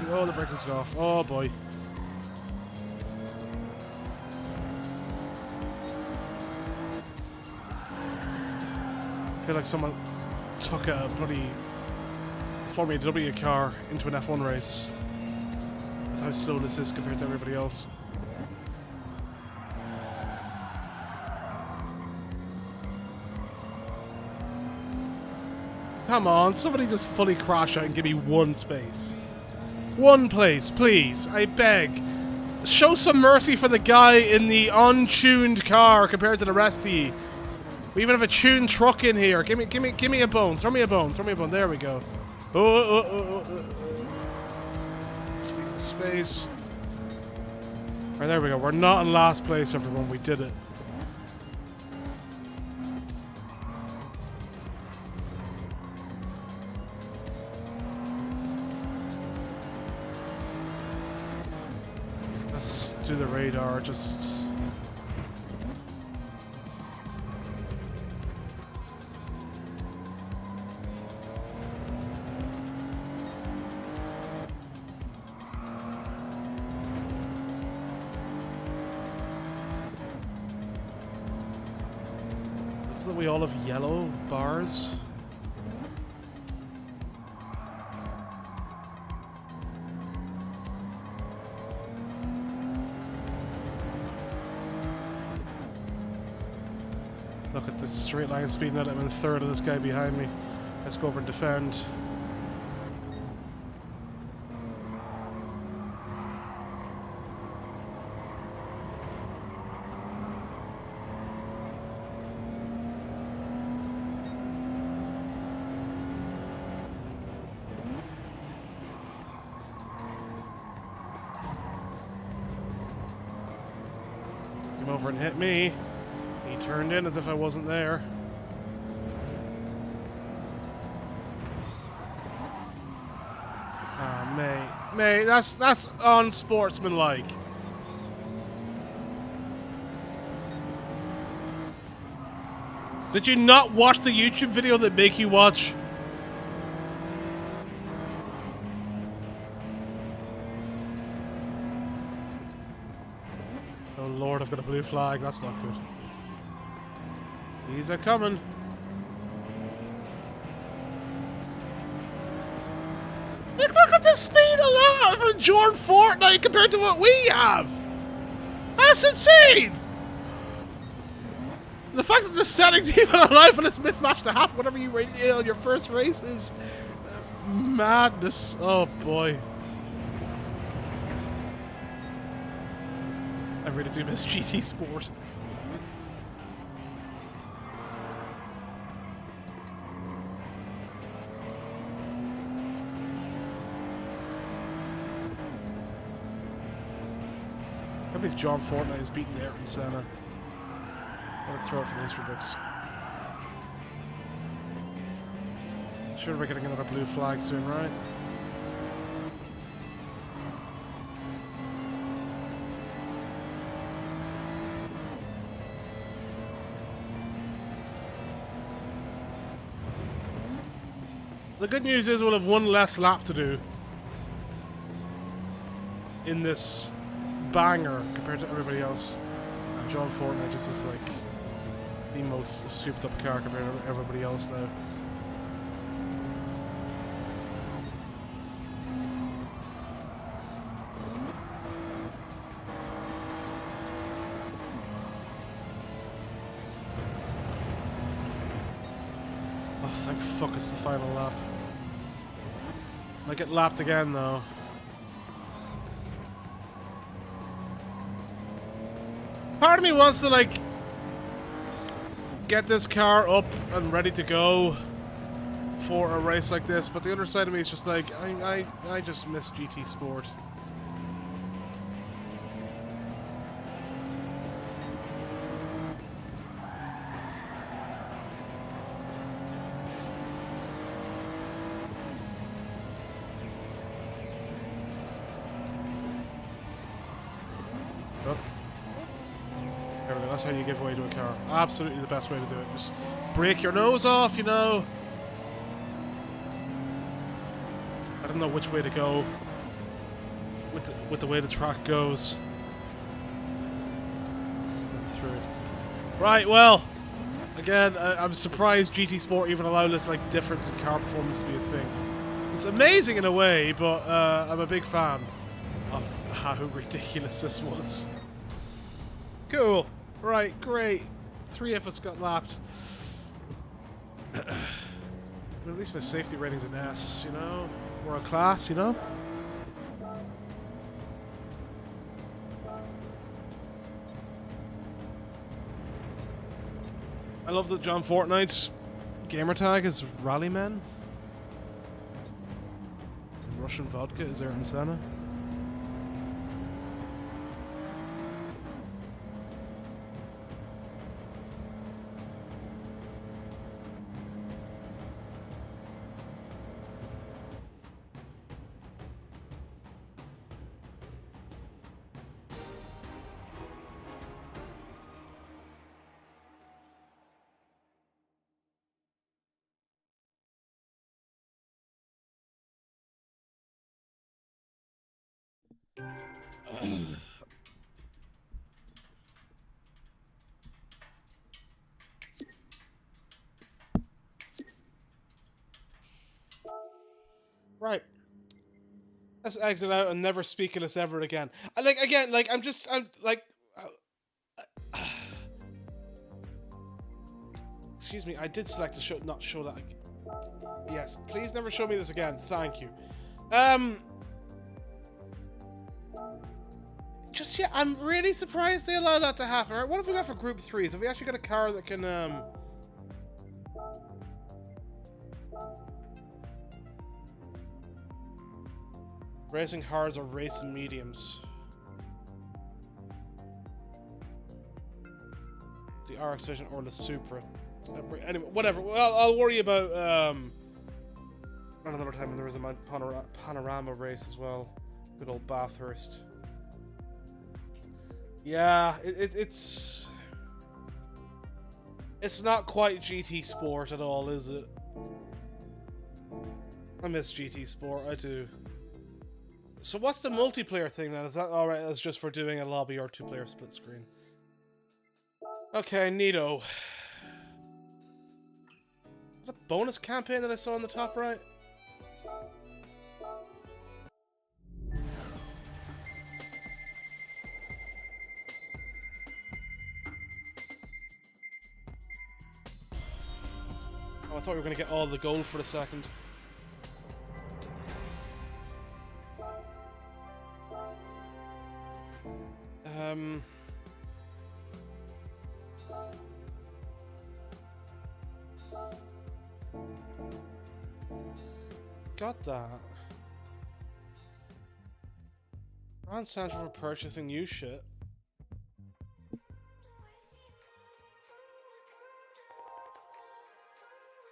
Oh, the braking's off. Oh boy. I feel like someone took a bloody Formula W car into an F1 race with how slow this is compared to everybody else. Come on, somebody just fully crash out and give me one space. One place, please, I beg. Show some mercy for the guy in the untuned car compared to the rest of you. We even have a tuned truck in here. Give me a bone. Throw me a bone. Throw me a bone. There we go. Let's leave the space. Alright, there we go. We're not in last place, everyone. We did it. Let's do the radar. Just... So that we all have yellow bars. Look at this straight line speed now that I'm in third of this guy behind me. Let's go over and defend. Came over and hit me. He turned in as if I wasn't there. Ah, mate, that's unsportsmanlike. Did you not watch the YouTube video that make you watch? Oh Lord, I've got a blue flag. That's not good. These are coming. Look at the speed allowed for Jordan Fortnite compared to what we have. That's insane. The fact that the settings even alive when it's mismatched to happen whenever you your first race is madness. Oh boy. I really do miss GT Sport. I believe John Fortnite has beaten Ayrton Senna. I'm gonna throw it for the history books. Sure we're getting another blue flag soon, right? The good news is we'll have one less lap to do in this banger compared to everybody else. And John Fortnite just is like the most souped up car compared to everybody else now. Oh, thank fuck it's the final lap. I get lapped again though. Part of me wants to like get this car up and ready to go for a race like this, but the other side of me is just like I just miss GT Sport. That's how you give way to a car. Absolutely the best way to do it. Just break your nose off, you know. I don't know which way to go with the way the track goes. Through. Right, well, again, I'm surprised GT Sport even allowed this like difference in car performance to be a thing. It's amazing in a way, but I'm a big fan of how ridiculous this was. Cool. Right, great. 3 of us got lapped. But at least my safety rating's an S, you know? World class, you know? I love that John Fortnite's gamertag is Rallymen. Russian vodka is Ayrton Senna. Right. Let's exit out and never speak of this ever again. I'm like, excuse me, I did select to not show that. Yes, please never show me this again. Thank you. Just, yeah, I'm really surprised they allowed that to happen. Right, what have we got for Group 3s? Have we actually got a car that can, racing hards or racing mediums? The RX Vision or the Supra. Anyway, whatever. Well, I'll worry about, another time when there was a panorama race as well. Good old Bathurst. Yeah, it's not quite GT Sport at all, is it? I miss GT Sport, I do. So what's the multiplayer thing then? Is that alright? That's just for doing a lobby or two-player split screen. Okay, neato. Is that a bonus campaign that I saw on the top right? Oh, I thought we were going to get all the gold for a second. Got that. Grand Central for purchasing new shit.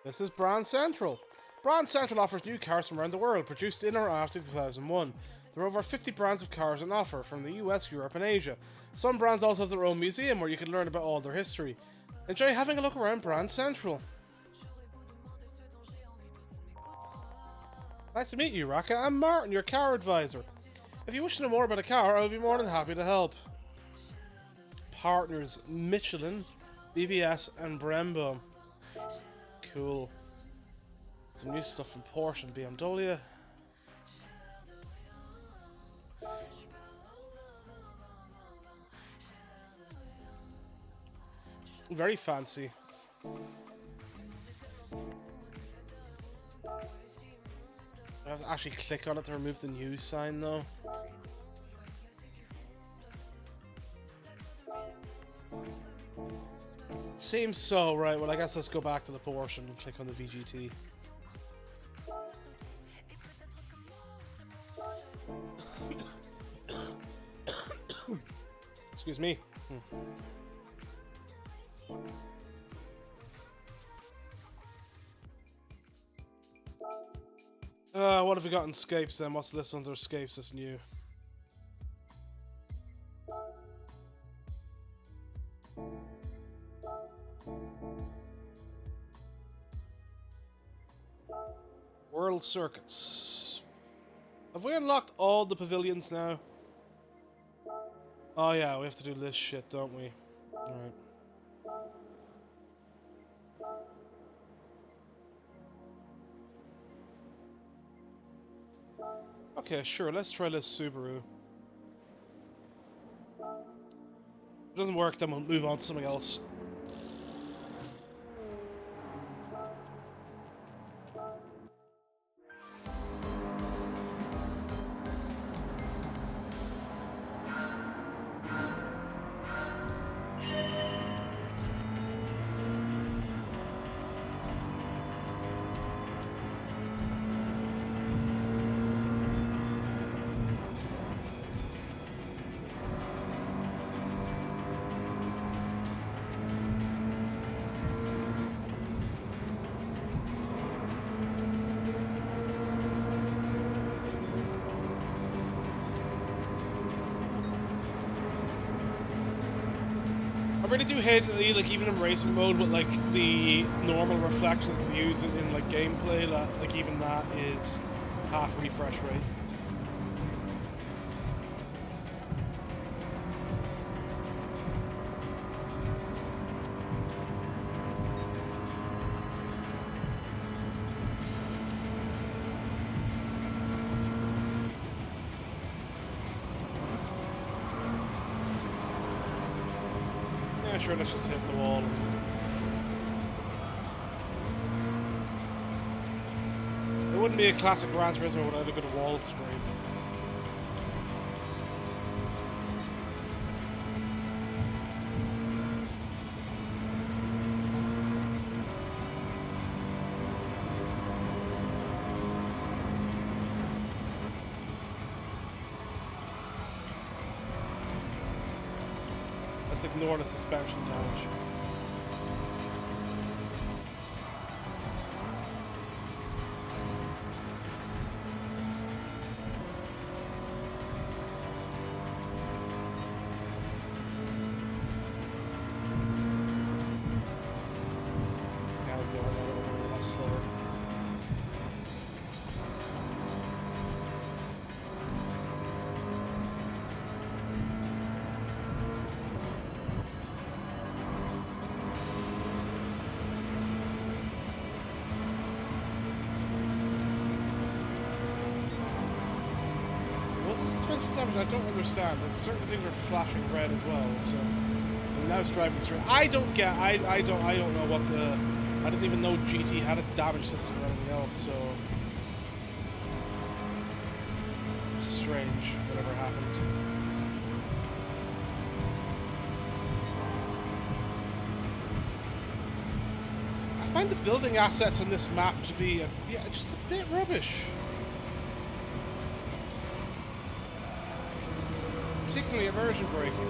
This is Brand Central. Brand Central offers new cars from around the world, produced in or after 2001. There are over 50 brands of cars on offer from the US, Europe and Asia. Some brands also have their own museum where you can learn about all their history. Enjoy having a look around Brand Central. Nice to meet you, Raka. I'm Martin, your car advisor. If you wish to know more about a car, I will be more than happy to help. Partners Michelin, BBS and Brembo. Cool. Some new stuff from Porsche and BMW. Very fancy. I have to actually click on it to remove the news sign though. Seems so, right. Well, I guess let's go back to the Porsche and click on the VGT. Excuse me. What have we got in Scapes then? What's the list under Scapes that's new? World Circuits. Have we unlocked all the pavilions now? Oh yeah, we have to do this shit, don't we? Alright. Okay, sure, let's try this Subaru. If it doesn't work, then we'll move on to something else. I really do hate that they, like, even in racing mode with like the normal reflections that they use in like gameplay, that like even that is half refresh rate. sure, let's just hit the wall. It wouldn't be a classic Gran Turismo without a good wall scrape. Let's ignore the suspension damage. I don't understand. Like, certain things are flashing red as well, so and now it's driving straight. I don't know what the. I didn't even know GT had a damage system or anything else, so it's strange. Whatever happened. I find the building assets on this map to be just a bit rubbish. Particularly immersion braking.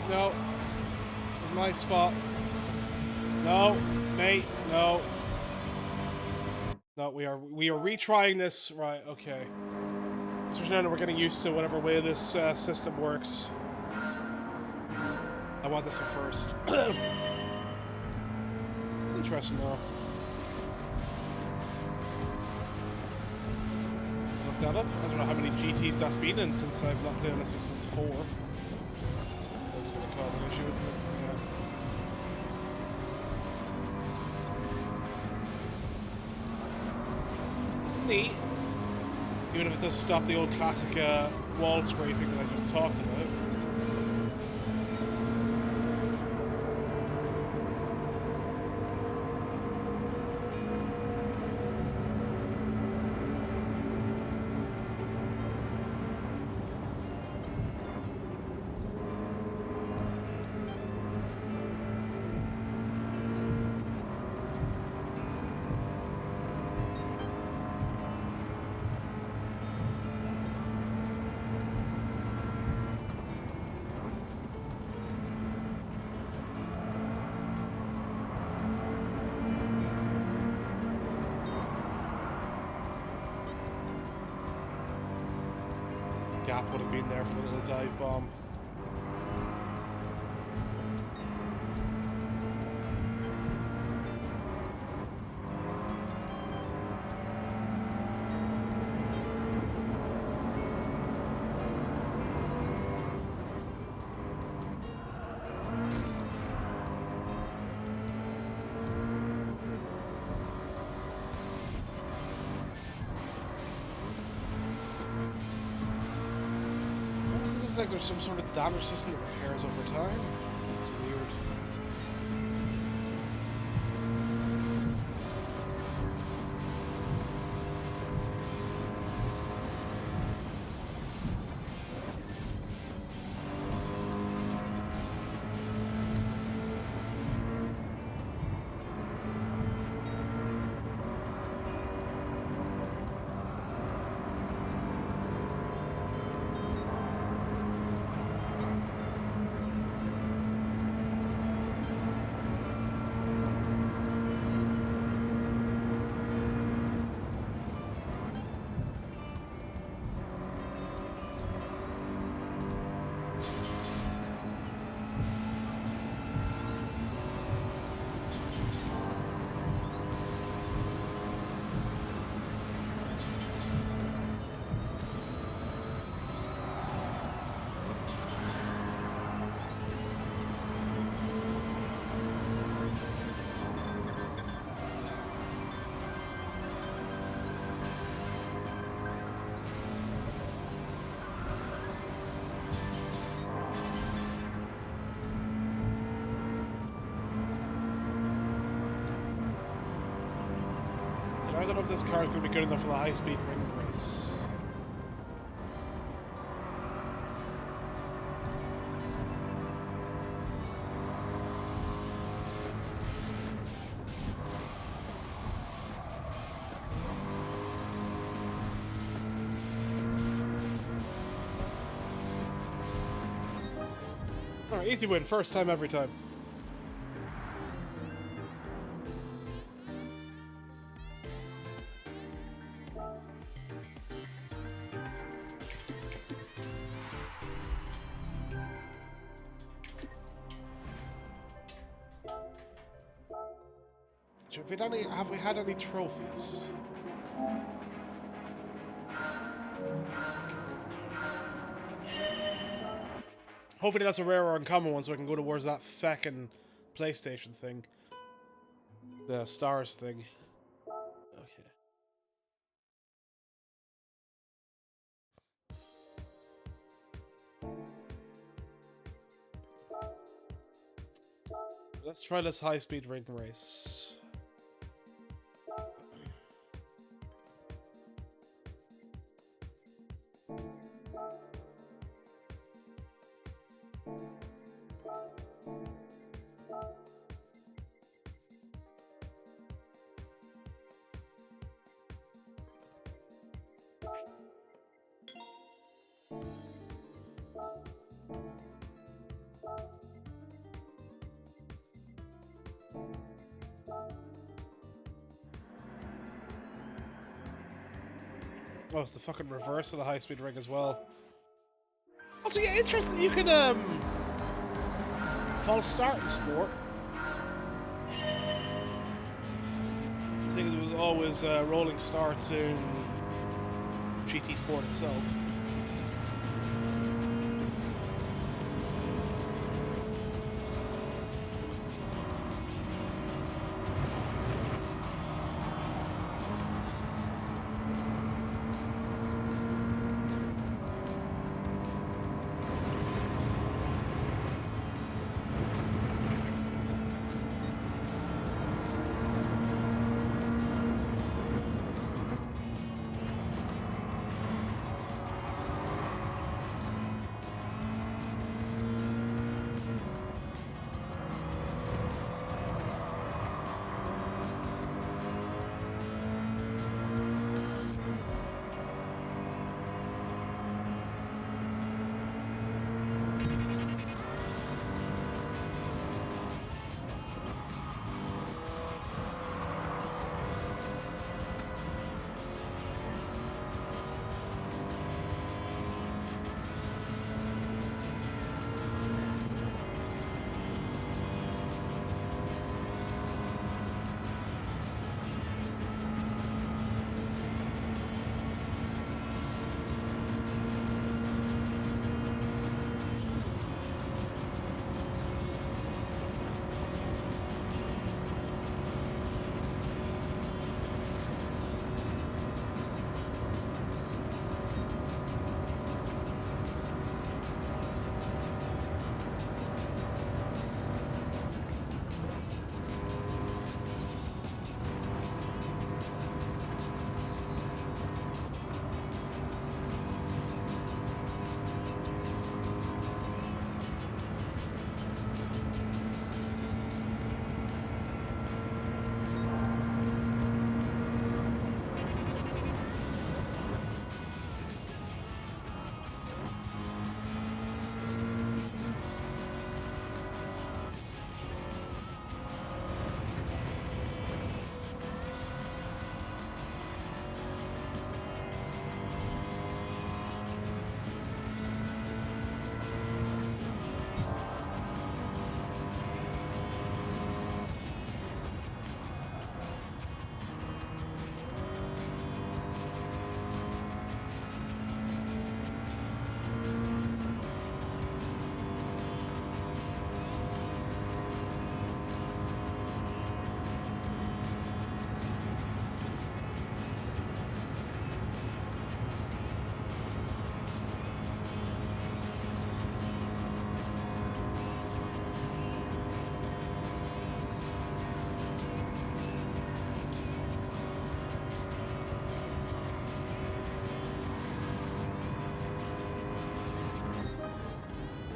No. This is my spot. No, mate, no. No, we are retrying this. Right, okay. Especially now that we're getting used to whatever way this system works. I want this at first. It's interesting though. Let's look that up. I don't know how many GTs that's been in since I've not done it since 4. Cause an issue, isn't it? Yeah. It's neat. Even if it does stop the old classic wall scraping that I just talked about. Gap would have been there for the little dive bomb. Like there's some sort of damage system that repairs over time. It's weird. But I don't know if this car is going to be good enough for the high-speed ring race. Alright, easy win. First time, every time. Have we had any trophies? Hopefully that's a rare or uncommon one so I can go towards that feckin' PlayStation thing. The stars thing. Okay. Let's try this high-speed ring race. Oh, it's the fucking reverse of the high-speed ring as well. Also, yeah, interesting. You can false start in sport. I think it was always rolling starts in GT Sport itself.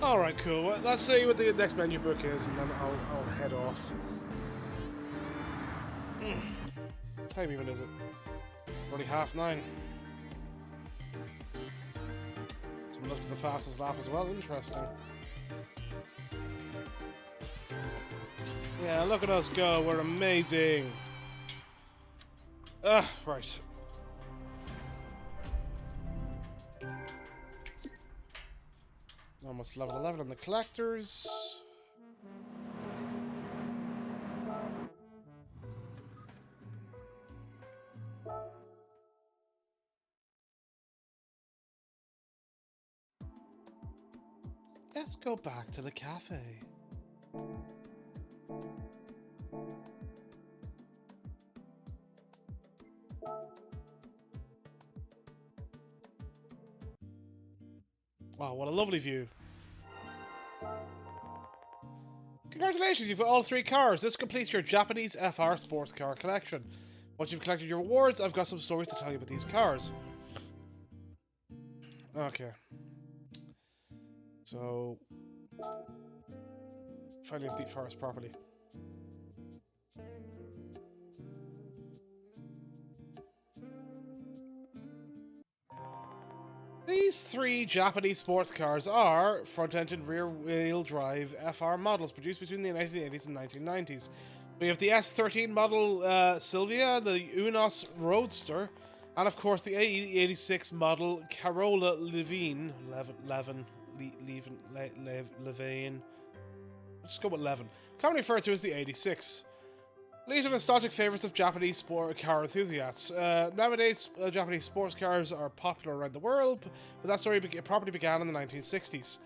Alright, cool. Well, let's see what the next menu book is, and then I'll head off. What time even is it? Already 9:30. Someone looked at the fastest lap as well. Interesting. Yeah, look at us go. We're amazing. Right. Almost level 11 on the collectors. Let's go back to the cafe. Wow, what a lovely view. Congratulations, you've got all 3 cars. This completes your Japanese FR sports car collection. Once you've collected your rewards, I've got some stories to tell you about these cars. Okay. So, finally have the forest properly. These 3 Japanese sports cars are front-engine rear-wheel drive FR models produced between the 1980s and 1990s. We have the S13 model Silvia, the Unos Roadster, and of course the AE86 model Carola Levine. Levine. Just go with Levin. Commonly referred to as the 86. These are nostalgic favourites of Japanese sport car enthusiasts. Nowadays, Japanese sports cars are popular around the world, but that story probably began in the 1960s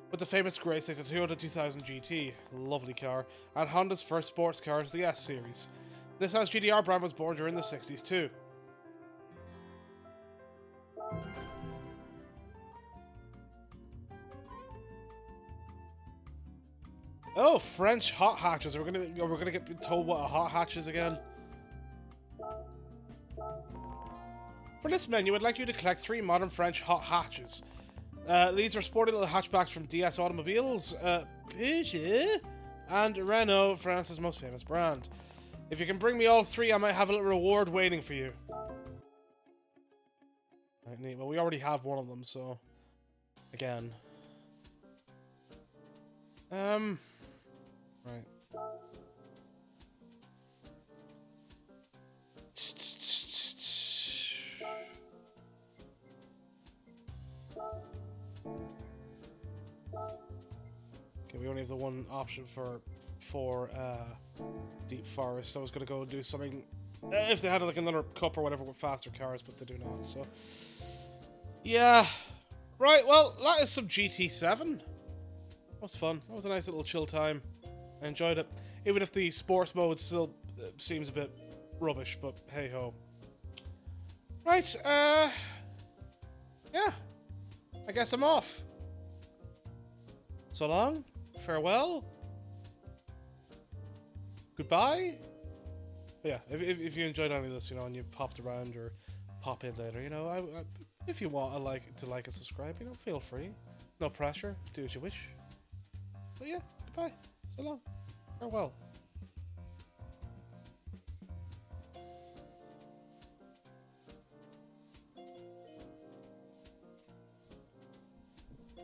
with the famous grace like the Toyota 2000 GT, lovely car, and Honda's first sports cars, the S series. Nissan's GTR brand was born during the 60s too. Oh, French hot hatches. We're gonna get told what a hot hatch is again. For this menu, I'd like you to collect 3 modern French hot hatches. These are sporty little hatchbacks from DS Automobiles, Peugeot, and Renault, France's most famous brand. If you can bring me all 3, I might have a little reward waiting for you. Right, neat. Well, we already have one of them, so again. Right. Okay, we only have the one option for Deep Forest. I was gonna go do something if they had like another cup or whatever with faster cars, but they do not. So yeah, right. Well, that is some GT7. That was fun. That was a nice little chill time. I enjoyed it, even if the sports mode still seems a bit rubbish. But hey ho. Right. Yeah. I guess I'm off. So long. Farewell. Goodbye. But yeah, if you enjoyed any of this, you know, and you've popped around or pop in later, you know, if you want to like and subscribe, you know, feel free. No pressure. Do as you wish. But yeah, goodbye. So long. Farewell.